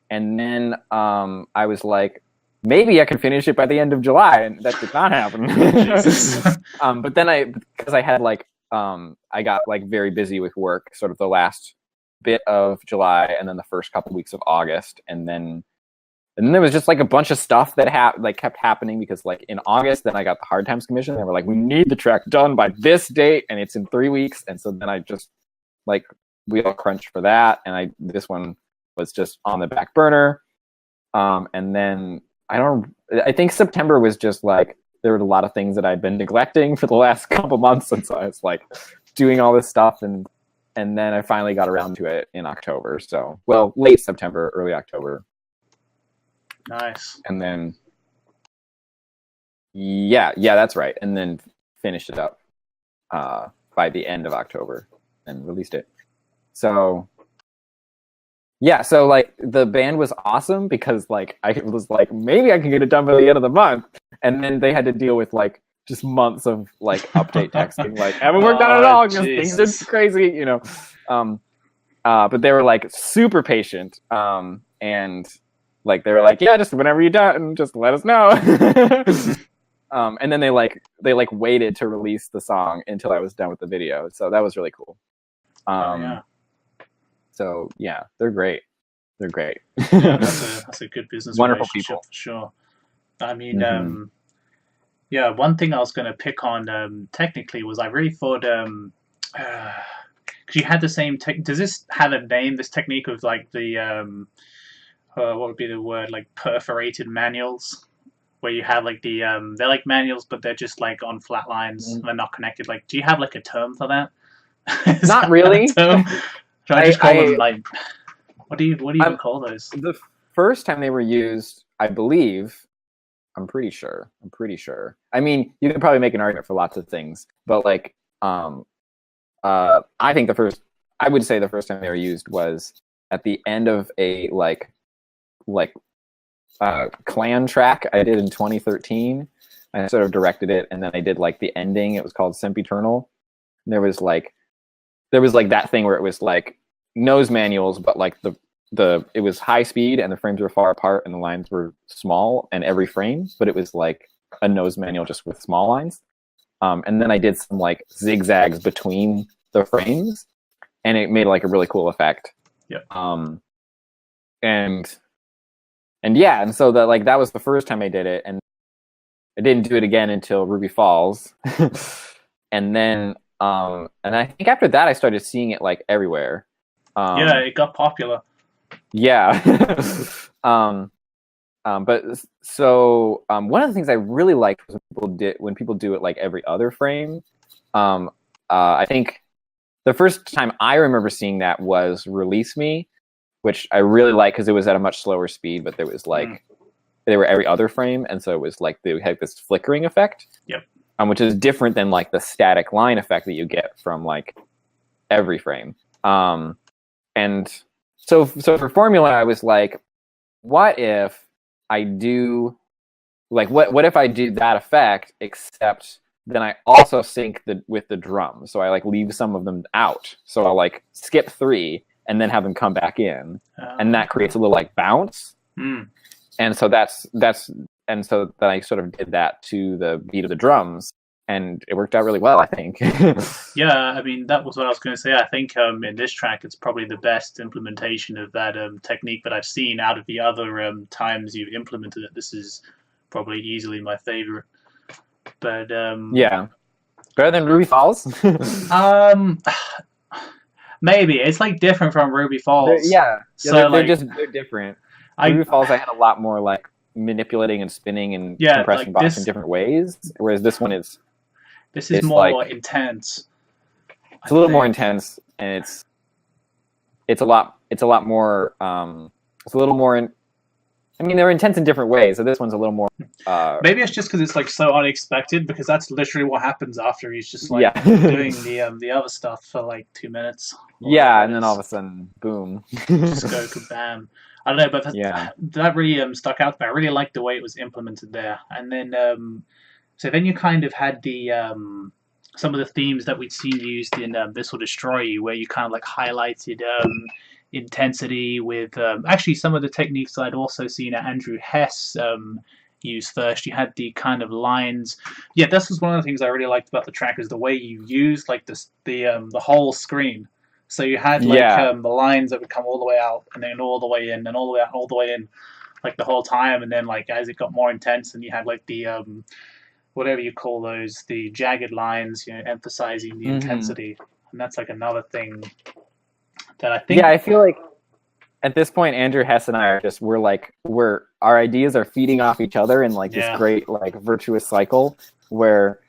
and then I was like, maybe I can finish it by the end of July, and that did not happen. But then because I had like I got like very busy with work, sort of the last bit of July, and then the first couple weeks of August, and then there was just like a bunch of stuff that kept happening because like in August, then I got the Hard Times commission. They were like, we need the track done by this date, and it's in 3 weeks, and so then I just like we all crunched for that, and this one was just on the back burner, and then. I think September was just like, there were a lot of things that I'd been neglecting for the last couple months. And so I was like doing all this stuff. And then I finally got around to it in October. So, well, late September, early October. Nice. And then, yeah, that's right. And then finished it up by the end of October and released it. So... yeah, so like the band was awesome because like I was like maybe I can get it done by the end of the month, and then they had to deal with like just months of like update texting, like haven't worked on it at all because things are crazy, you know. But they were like super patient, and like they were like, yeah, just whenever you're done, just let us know. And then they waited to release the song until I was done with the video, so that was really cool. So yeah, they're great. They're great. Yeah, that's a good business wonderful relationship people for sure. I mean, one thing I was going to pick on technically was I really thought because you had the same does this have a name? This technique of like the what would be the word, like perforated manuals, where you have like the they're like manuals, but they're just like on flat lines. They're not connected. Like, do you have like a term for that? Not really. Should I just call them like? What do you even call those? The first time they were used, I believe, I'm pretty sure. I mean, you could probably make an argument for lots of things, but like, I think I would say the first time they were used was at the end of a clan track I did in 2013. I sort of directed it, and then I did like the ending. It was called Sempiternal. And there was like that thing where it was like nose manuals, but like it was high speed and the frames were far apart and the lines were small in every frame, but it was like a nose manual just with small lines. And then I did some like zigzags between the frames, and it made like a really cool effect. Yeah. And yeah, and so that was the first time I did it, and I didn't do it again until Ruby Falls, and then and I think after that I started seeing it like everywhere. Yeah, it got popular. Yeah. But so one of the things I really liked was when people do it like every other frame. I think the first time I remember seeing that was Release Me, which I really liked because it was at a much slower speed, but there was like they were every other frame, and so it was like they had this flickering effect. Yep. Which is different than like the static line effect that you get from like every frame. And so for Formula, I was like, what if I do like what if I do that effect, except then I also sync with the drums, so I like leave some of them out, so I'll like skip 3 and then have them come back in, and that creates a little like bounce. And so and so then I sort of did that to the beat of the drums, and it worked out really well, I think. Yeah, I mean, that was what I was going to say. I think in this track, it's probably the best implementation of that technique that I've seen out of the other times you've implemented it. This is probably easily my favorite. But yeah, better than Ruby Falls. Maybe it's like different from Ruby Falls. So they're different. Ruby Falls, I had a lot more like manipulating and spinning and compressing like box in different ways, whereas this one is more like, intense. It's a little more intense, and it's a lot more. It's a little more. I mean, they're intense in different ways. So this one's a little more. Maybe it's just because it's like so unexpected. Because that's literally what happens after he's just like doing the other stuff for like 2 minutes. Yeah, and then all of a sudden, boom! Just go kabam. I don't know, but that really stuck out to me. I really liked the way it was implemented there. And then, so then you kind of had the some of the themes that we'd seen used in This Will Destroy You, where you kind of like highlighted intensity with actually some of the techniques that I'd also seen Andrew Hess use first. You had the kind of lines. Yeah, this was one of the things I really liked about the track, is the way you used like the whole screen. So you had like the lines that would come all the way out and then all the way in and all the way out, all the way in, like the whole time. And then like as it got more intense, and you had like the whatever you call those, the jagged lines, emphasizing the intensity. And that's like another thing that I think. Yeah, I feel like at this point, Andrew Hess and I are just our ideas are feeding off each other in like this great like virtuous cycle where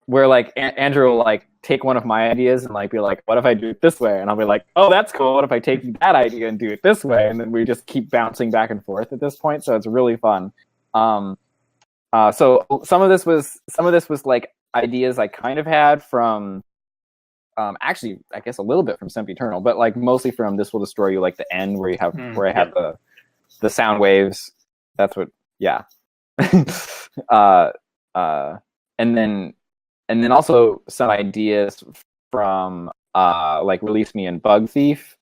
like Andrew will like take one of my ideas and like be like, what if I do it this way? And I'll be like, oh, that's cool. What if I take that idea and do it this way? And then we just keep bouncing back and forth at this point. So it's really fun. So some of this was like ideas I kind of had from actually I guess a little bit from Sempiternal, but like mostly from This Will Destroy You, like the end where you have where I have the sound waves. That's what and then also some ideas from like Release Me and Bug Thief,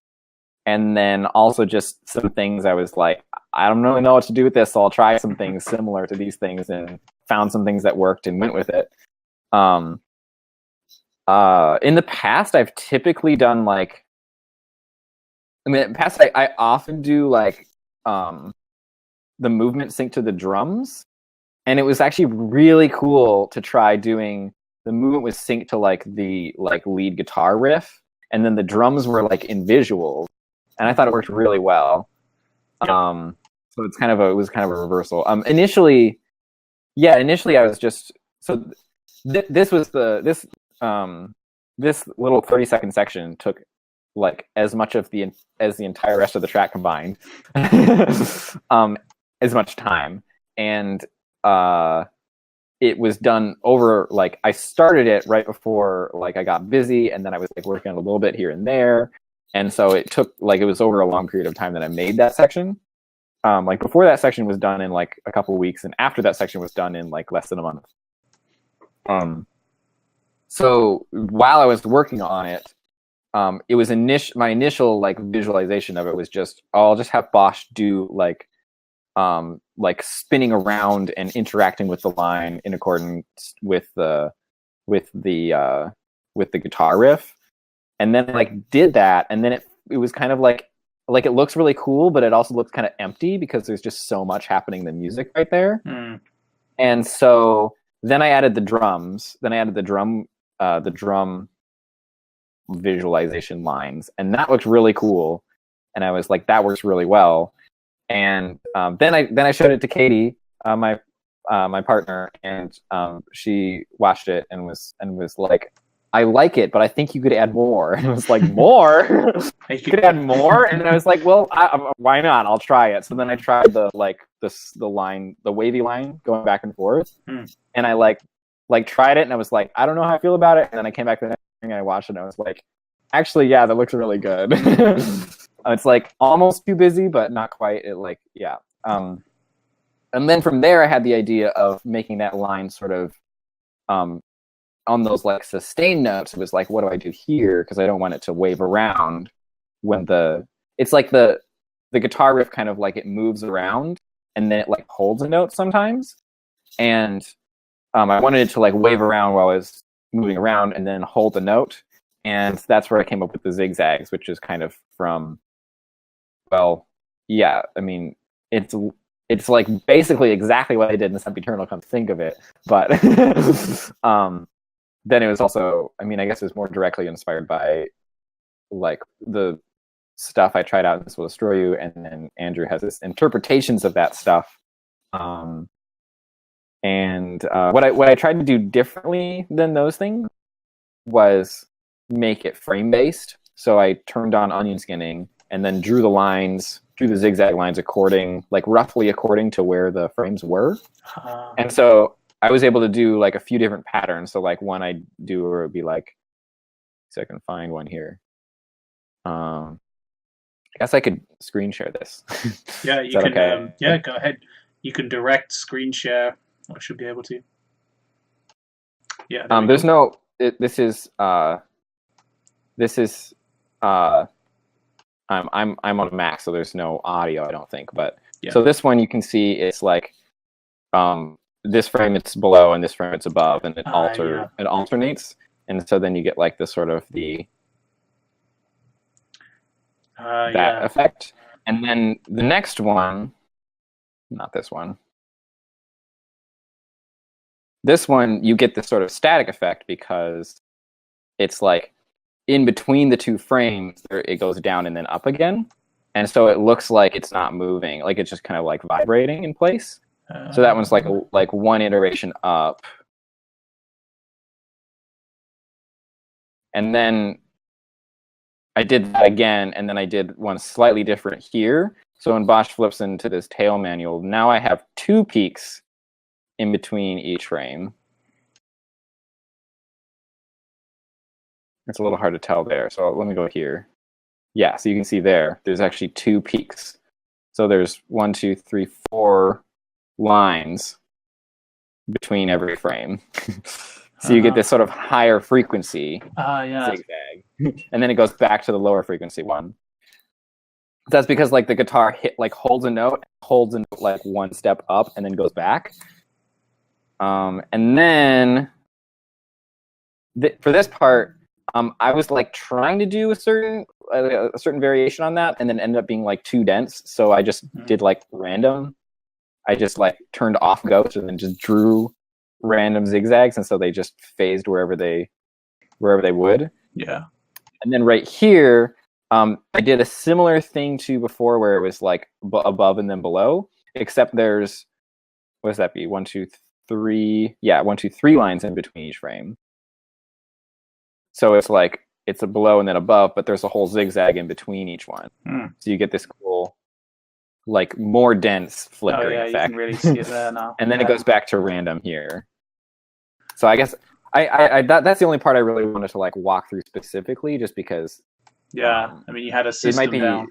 and then also just some things I was like, I don't really know what to do with this, so I'll try some things similar to these things, and found some things that worked and went with it. In the past, I've typically done like, in the past I often do like the movement sync to the drums, and it was actually really cool to try doing the movement was synced to like the like lead guitar riff, and then the drums were like in visuals, and I thought it worked really well. So it was kind of a reversal. Initially I was just this little 30-second section took like as much of as the entire rest of the track combined, as much time, and it was done over, like, I started it right before, like, I got busy, and then I was, like, working on a little bit here and there, and so it took, like, it was over a long period of time that I made that section. Like, before that section was done in, like, a couple weeks, and after that section was done in, like, less than a month. So while I was working on it, it was my initial, like, visualization of it was just, I'll just have Bosch do, like spinning around and interacting with the line in accordance with the guitar riff, and then like did that, and then it was kind of like it looks really cool, but it also looks kind of empty because there's just so much happening in the music right there. And so then I added the drums. Then I added the drum visualization lines, and that looked really cool. And I was like, that works really well. And then I showed it to Katie, my partner, and she watched it and was like, I like it, but I think you could add more. And I was like, more? You could add more? And I was like, well, why not? I'll try it. So then I tried the line, the wavy line going back and forth, and I like tried it, and I was like, I don't know how I feel about it. And then I came back the next thing and I watched it, and I was like, actually, yeah, that looks really good. It's like almost too busy, but not quite. It like, yeah. And then from there, I had the idea of making that line sort of on those like sustained notes. It was like, what do I do here? Because I don't want it to wave around when it's like the guitar riff kind of like it moves around and then it like holds a note sometimes. And I wanted it to like wave around while I was moving around and then hold the note. And that's where I came up with the zigzags, which is kind of from, well, yeah, I mean, it's like basically exactly what I did in Sempiternal, come to think of it. But then it was also, I mean, I guess it was more directly inspired by like the stuff I tried out in This Will Destroy You, and then Andrew has his interpretations of that stuff. And what I tried to do differently than those things was make it frame based. So I turned on onion skinning and then drew the zigzag lines roughly according to where the frames were. And so I was able to do like a few different patterns. So like one I do where it would be like, so I can find one here. I guess I could screen share this. Yeah, you can. Okay? Yeah, go ahead. You can direct screen share. I should be able to. Yeah. There's no. This is. I'm on a Mac, so there's no audio, I don't think. But yeah. So this one you can see it's like, this frame it's below and this frame it's above, and it alternates, and so then you get like the sort of that effect. And then the next one, not this one. This one you get this sort of static effect because it's like in between the two frames, it goes down and then up again. And so it looks like it's not moving, like it's just kind of like vibrating in place. So that one's like one iteration up. And then I did that again, and then I did one slightly different here. So when Bosch flips into this tail manual, now I have two peaks in between each frame. It's a little hard to tell there, so let me go here. Yeah, so you can see there's actually two peaks. So there's 1, 2, 3, 4 lines between every frame. So you get this sort of higher frequency zigzag. And then it goes back to the lower frequency one. That's because like the guitar holds a note like one step up and then goes back. And then for this part, I was like trying to do a certain variation on that, and then ended up being like too dense. So I just did like random. I just like turned off ghost and then just drew random zigzags, and so they just phased wherever they would. Yeah. And then right here, I did a similar thing to before, where it was like above and then below, except there's, what does that be? 1, 2, 3. Yeah, 1, 2, 3 lines in between each frame. So it's like it's a below and then above, but there's a whole zigzag in between each one. So you get this cool, like more dense flickering effect. You can really see it there now. And then it goes back to random here. So I guess that's the only part I really wanted to like walk through specifically, just because. Yeah, I mean, you had a system down.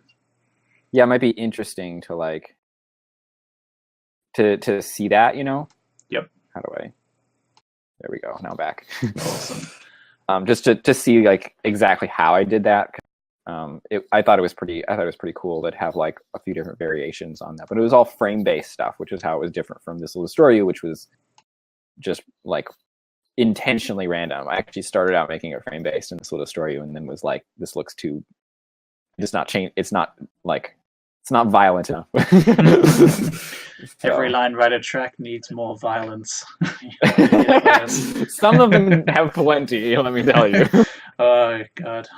Yeah, it might be interesting to like to see that, you know. Yep. How do I? There we go. Now back. Awesome. Just to see like exactly how I did that. I thought it was pretty cool to have like a few different variations on that, but it was all frame based stuff, which is how it was different from This Will Destroy You, which was just like intentionally random. I actually started out making it frame based, and this will destroy you, and then was like, this looks too. It's not change. It's not like. It's not violent enough. Every line rider track needs more violence. Some of them have plenty. Let me tell you. Oh God.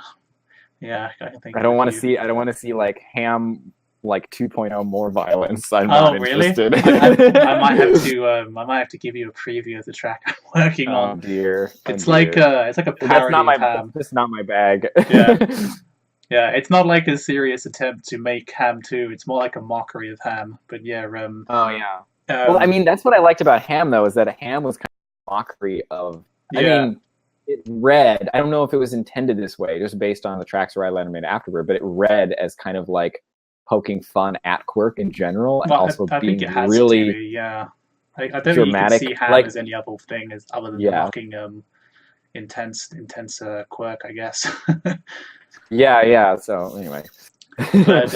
Yeah, I think. I don't want to see. I don't want to see like Ham like 2.0 more violence. I'm not interested. I might have to. I might have to give you a preview of the track I'm working on. Oh dear. It's like a parody of Ham. That's not my bag. Yeah. Yeah, it's not like a serious attempt to make Ham 2. It's more like a mockery of Ham. But yeah, oh yeah. Well, I mean, that's what I liked about Ham, though, is that Ham was kind of a mockery of. I mean, it read. I don't know if it was intended this way, just based on the tracks Ride made afterward, but it read as kind of like poking fun at Quirk in general, and also I being think it has really. To be, yeah, I don't think you can see Ham as any other thing other than mocking intense Quirk, I guess. Yeah. So anyway, but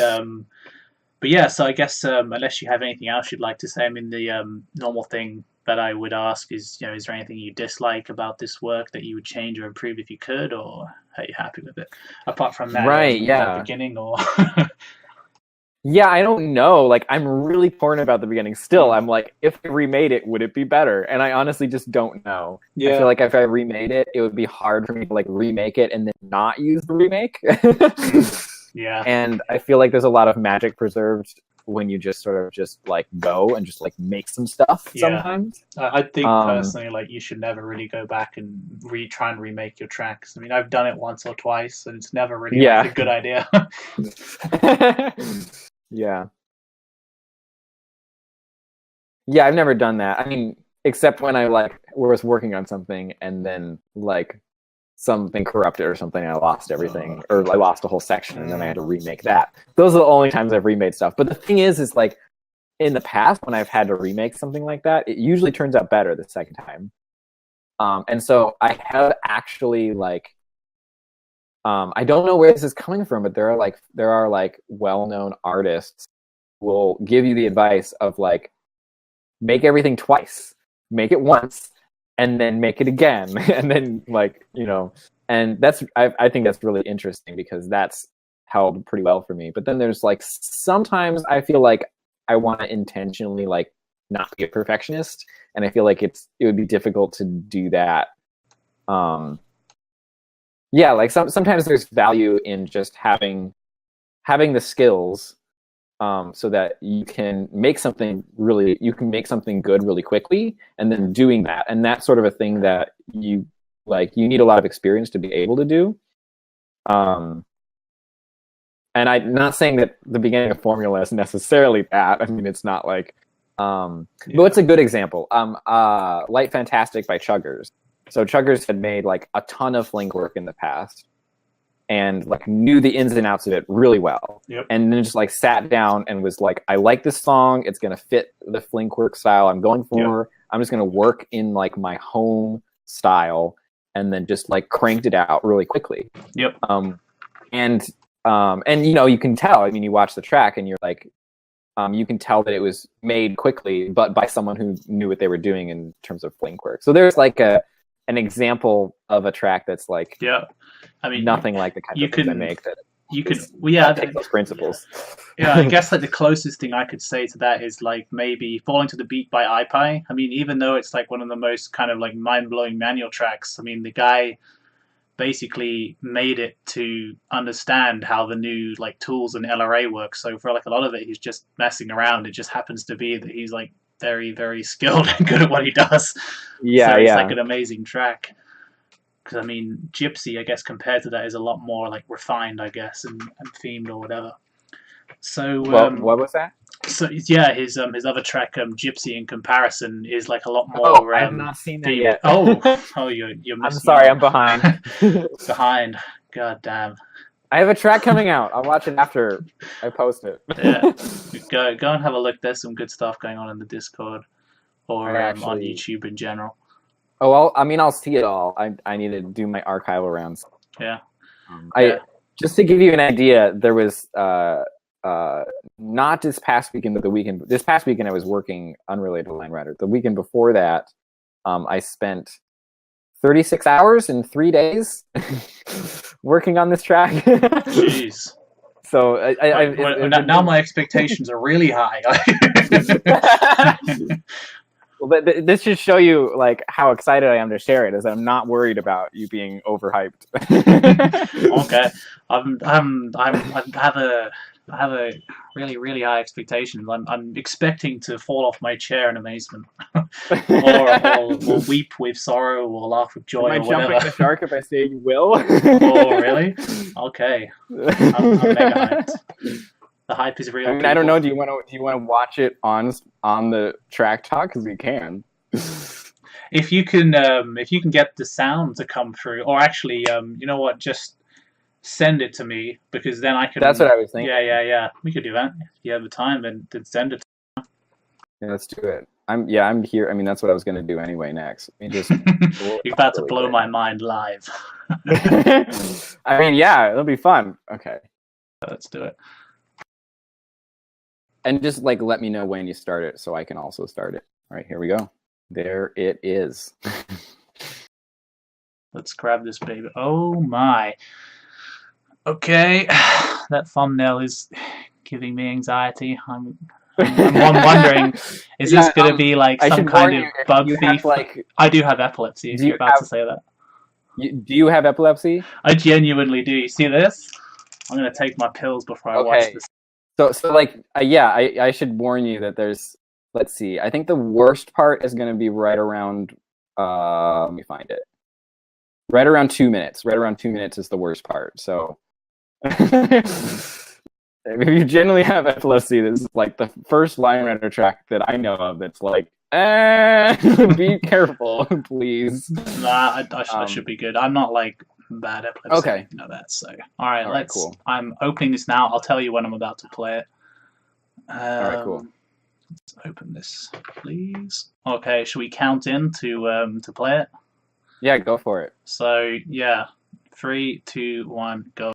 yeah. So I guess unless you have anything else you'd like to say, I mean, the normal thing that I would ask is, is there anything you dislike about this work that you would change or improve if you could, or are you happy with it? Apart from that, that beginning, or yeah, I don't know. Like, I'm really torn about the beginning. Still, I'm like, if I remade it, would it be better? And I honestly just don't know. Yeah. I feel like if I remade it, it would be hard for me to like remake it and then not use the remake. Yeah. And I feel like there's a lot of magic preserved when you just sort of just like go and just like make some stuff sometimes. I think personally, like, you should never really go back and try and remake your tracks. I mean, I've done it once or twice, and it's never really like, a good idea. Yeah, I've never done that. I mean, except when I like was working on something and then like something corrupted or something, and I lost everything, or I lost a whole section, and then I had to remake that. Those are the only times I've remade stuff. But the thing is like in the past when I've had to remake something like that, it usually turns out better the second time. And so I have actually like. I don't know where this is coming from, but there are like well-known artists who will give you the advice of like, make everything twice, make it once, and then make it again, and then like, and that's I think that's really interesting because that's held pretty well for me. But then there's like sometimes I feel like I want to intentionally like not be a perfectionist, and I feel like it would be difficult to do that. Yeah, like sometimes there's value in just having the skills, so that you can make something good really quickly, and then doing that, and that's sort of a thing that you need a lot of experience to be able to do. And I'm not saying that the beginning of Formula is necessarily that. I mean, it's not like, but it's a good example. Light Fantastic by Chuggers. So Chuggers had made like a ton of Flink work in the past, and like knew the ins and outs of it really well. Yep. And then just like sat down and was like, I like this song. It's gonna fit the Flink work style I'm going for. Yep. I'm just gonna work in like my home style, and then just like cranked it out really quickly. Yep. And you can tell. I mean, you watch the track and you're like, you can tell that it was made quickly, but by someone who knew what they were doing in terms of Flink work. So there's like an example of a track that's like, I mean, nothing like the kind of things I make that you could take those principles. Yeah, I guess like the closest thing I could say to that is like maybe Falling to the Beat by iPie. I mean, even though it's like one of the most kind of like mind-blowing manual tracks, I mean, the guy basically made it to understand how the new like tools and LRA work. So for like a lot of it, he's just messing around. It just happens to be that he's like very, very skilled and good at what he does. Yeah, so it's like an amazing track. Because I mean, Gypsy, I guess compared to that, is a lot more like refined, I guess, and themed or whatever. So what was that? So yeah, his other track, Gypsy, in comparison, is like a lot more. I have not seen that yet. You're missing. I'm sorry, I'm behind. Behind. God damn. I have a track coming out. I'll watch it after I post it. Yeah, go and have a look. There's some good stuff going on in the Discord or on YouTube in general. Oh, well, I mean, I'll see it all. I need to do my archival rounds. Yeah. Just to give you an idea, there was not this past weekend, but the weekend. This past weekend, I was working unrelated to Line Rider. The weekend before that, I spent 36 hours in 3 days working on this track. Jeez. So now my expectations are really high. Well, this should show you like how excited I am to share it. Is I'm not worried about you being overhyped. Okay, I have a really high expectations. I'm expecting to fall off my chair in amazement, or weep with sorrow, or laugh with joy, Am I or whatever. jumping the shark if I say you will? Oh, really? Okay, I'm mega hyped. The hype is real. I mean, I don't know. Do you want to watch it on the track talk? Because we can. If you can get the sound to come through, or actually, you know what? Just send it to me, because then I can. That's what I was thinking. Yeah. We could do that if you have the time, then send it. Yeah, let's do it. I'm here. I mean, that's what I was going to do anyway. Next, you're about to blow my mind live. I mean, yeah, it'll be fun. Okay, let's do it. And just like let me know when you start it, so I can also start it. All right, here we go. There it is. Let's grab this baby. Oh my. Okay, that thumbnail is giving me anxiety. I'm wondering, is this going to be like some kind of bug thief? I do have epilepsy, if you're about to say that. Do you have epilepsy? I genuinely do. You see this? I'm going to take my pills before I watch this. So like, I should warn you that there's, let's see, I think the worst part is going to be right around, let me find it. Right around 2 minutes. Right around 2 minutes is the worst part. So if you generally have epilepsy, this is like the first line runner track that I know of that's like, be careful, please. Nah, I should be good. I'm not like bad epilepsy. Okay. You know that. So, all right, cool. I'm opening this now. I'll tell you when I'm about to play it. All right, cool. Let's open this, please. Okay, should we count in to play it? Yeah, go for it. So yeah, 3, 2, 1, go.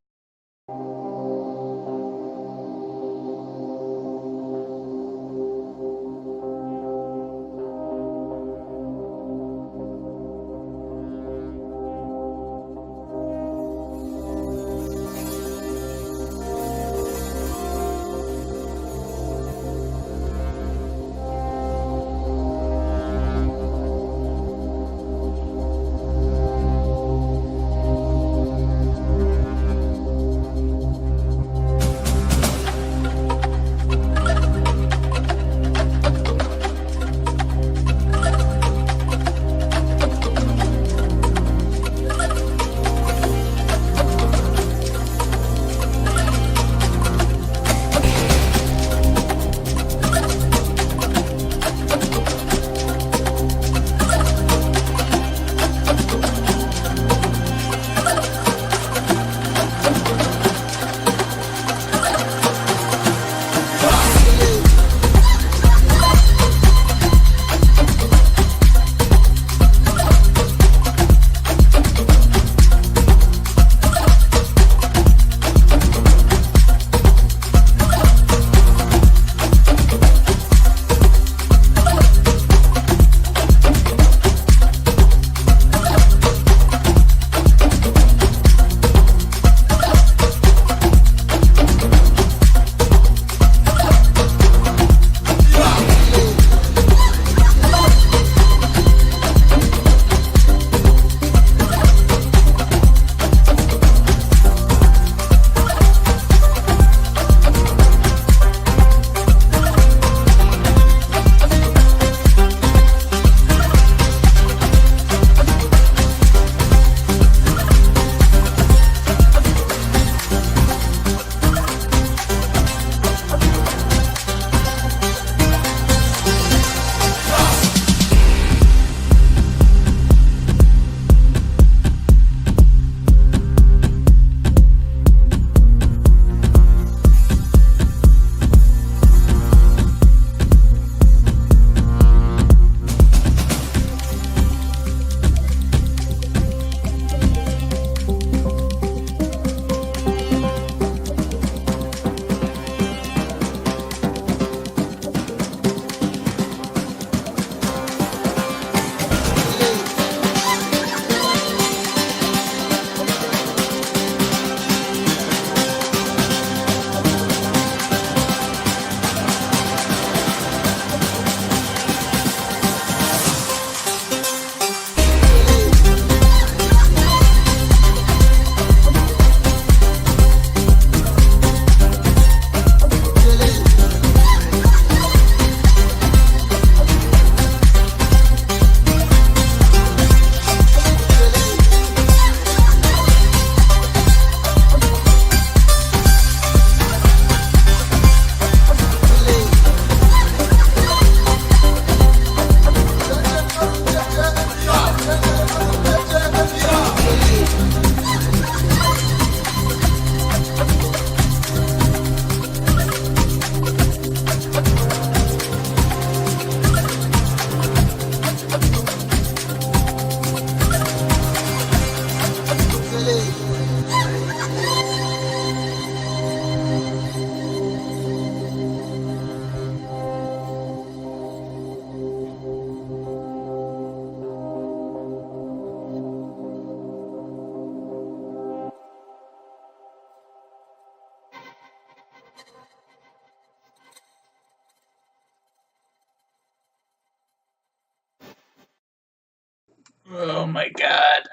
Oh my god.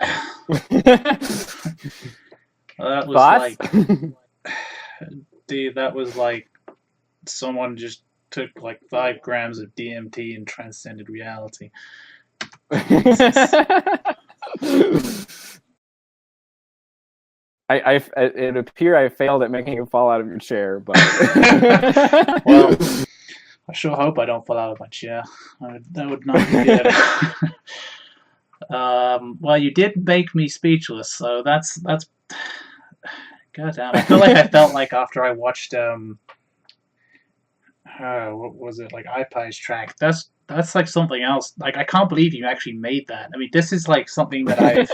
That was Thoughts? like, dude, that was like someone just took like 5 grams of DMT and transcended reality. Jesus. It appear I failed at making you fall out of your chair, but Well, I sure hope I don't fall out of my chair. That would not be good. Well, you did make me speechless, so that's. God damn, I feel like I felt like after I watched what was it, like iPie's track? That's like something else. Like I can't believe you actually made that. I mean, this is like something that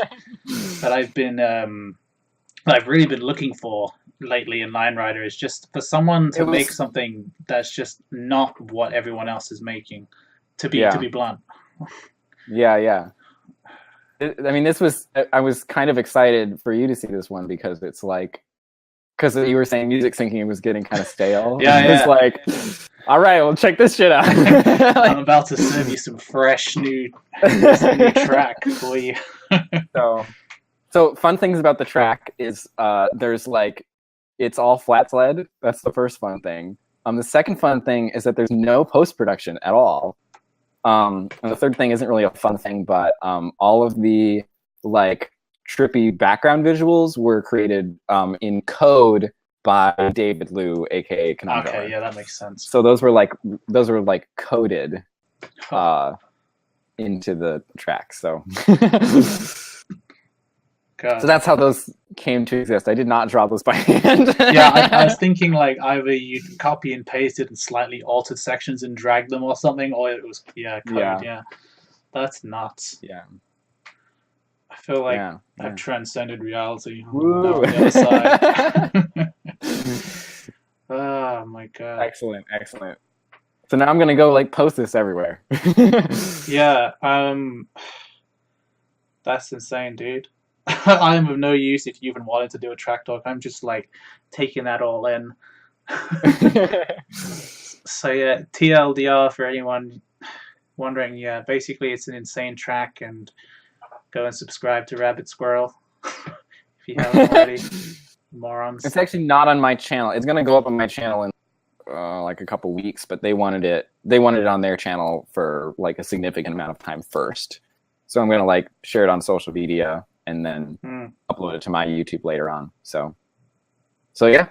I've been that I've really been looking for lately in Line Rider. Is just for someone it to make was something that's just not what everyone else is making. To yeah, be blunt. yeah. I mean, this was I was kind of excited for you to see this one because it's like because you were saying music syncing was getting kind of stale. Yeah, It's yeah. like, all right, well, check this shit out. I'm about to serve you some fresh new track for you. So fun things about the track is there's like it's all flat sled. That's the first fun thing. The second fun thing is that there's no post production at all. And the third thing isn't really a fun thing, but all of the like trippy background visuals were created in code by David Liu, aka Conundrum. Okay, yeah, that makes sense. So those were like coded into the track. So God. so that's how those came to exist. I did not draw those by hand. Yeah, I was thinking like either you copy and pasted and slightly altered sections and dragged them or something, or it was code. Yeah, that's nuts. Yeah. I feel like I've transcended reality. On the other side. Oh my god. Excellent. So now I'm gonna go like post this everywhere. Yeah, that's insane, dude. I'm of no use if you even wanted to do a track talk. I'm just like taking that all in. So yeah, TLDR for anyone wondering, yeah, basically it's an insane track, and go and subscribe to Rabid Squirrel if you haven't already. Morons. It's actually not on my channel. It's gonna go up on my channel in like a couple weeks, but they wanted it on their channel for like a significant amount of time first. So I'm gonna like share it on social media and then upload it to my YouTube later on. So yeah.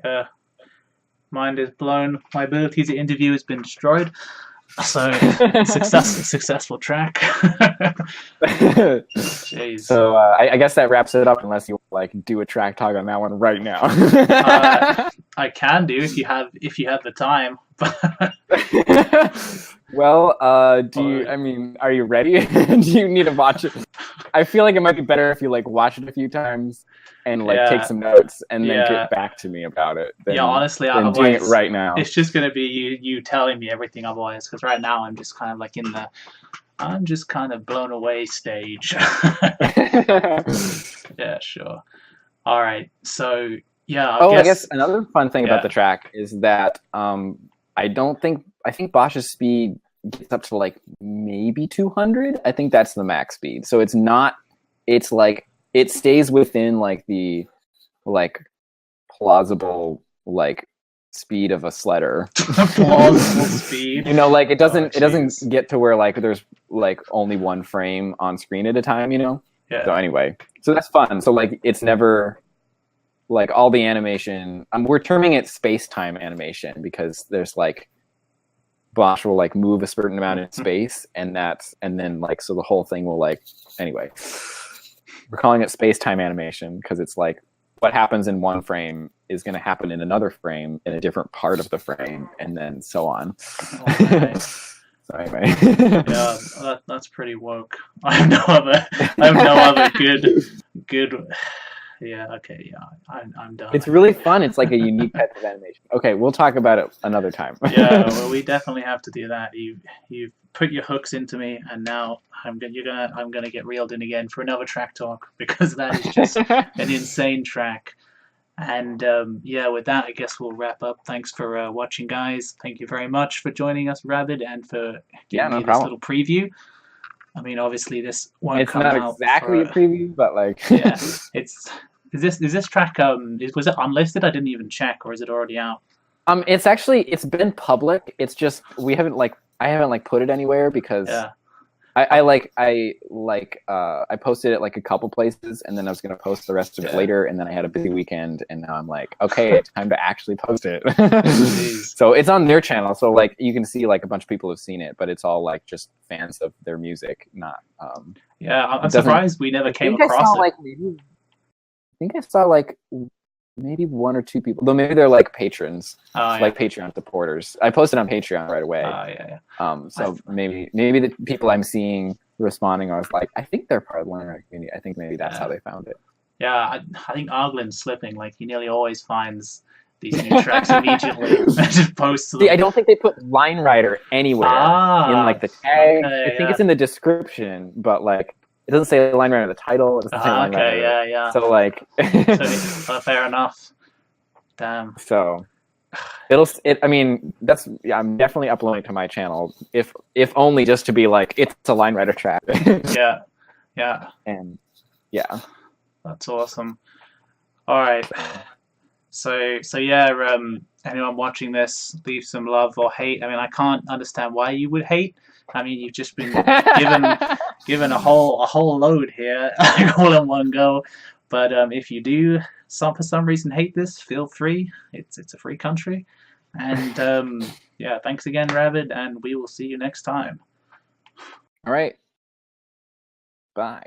Yeah. Mind is blown. My ability to interview has been destroyed. So successful track. Jeez. So I guess that wraps it up. Unless you like do a track talk on that one right now. I can do if you have the time. Well, I mean, are you ready? Do you need to watch it? I feel like it might be better if you like watch it a few times and like take some notes and then get back to me about it. Honestly, I'm doing it right now. It's just gonna be you telling me everything otherwise, because right now I'm just kind of like I'm just kind of blown away stage. Yeah, sure. All right, so yeah. I guess another fun thing about the track is that I think Bosch's speed gets up to like maybe 200. I think that's the max speed. So it's like it stays within like the like plausible like speed of a sledder. Plausible speed. You know, like it doesn't get to where like there's like only one frame on screen at a time, you know? Yeah. So anyway, so that's fun. So like it's never like all the animation, we're terming it space-time animation because there's like Bosch will like move a certain amount in space and then like so the whole thing will like anyway. We're calling it space-time animation because it's like what happens in one frame is going to happen in another frame in a different part of the frame and then so on. Okay. So anyway. Yeah, that's pretty woke. I have no other good. Yeah. Okay. Yeah. I'm done. It's really fun. It's like a unique type of animation. Okay, we'll talk about it another time. Yeah. Well, we definitely have to do that. You put your hooks into me, and now I'm gonna get reeled in again for another track talk because that is just an insane track. And yeah, with that, I guess we'll wrap up. Thanks for watching, guys. Thank you very much for joining us, Rabid, and for giving me this little preview. I mean, obviously this won't It's come not out exactly a for preview, but like, yeah. It's is this track was it unlisted? I didn't even check, or is it already out? it's been public. It's just we haven't like I haven't like put it anywhere because Yeah. I posted it like a couple places, and then I was gonna post the rest of it Yeah. later, and then I had a busy weekend, and now I'm like, okay, it's time to actually post it. Jeez. So it's on their channel, so like you can see like a bunch of people have seen it, but it's all like just fans of their music, not. Yeah, I'm It doesn't. surprised we never I came think I saw across it. like maybe. I think I saw like maybe one or two people, though maybe they're like patrons, Oh yeah. like Patreon supporters. I posted on Patreon right away. Oh yeah. So maybe the people I'm seeing responding are like, I think they're part of the Line Rider community. I think maybe that's how they found it. Yeah, I think Arglin's slipping. Like he nearly always finds these new tracks immediately and just posts them. See, I don't think they put Line Rider anywhere in like the tag. Okay, I think it's in the description, but like it doesn't say Line Rider in the title. It doesn't say Line Rider. Yeah. So like, so fair enough. Damn. So I mean, I'm definitely uploading to my channel, if only just to be like, it's a Line Rider track. Yeah. And yeah. That's awesome. All right. So yeah, anyone watching this, leave some love or hate. I mean, I can't understand why you would hate. I mean, you've just been given a whole load here, all in one go. But if you do, for some reason hate this, feel free. It's a free country. And yeah, thanks again, Rabid, and we will see you next time. All right. Bye.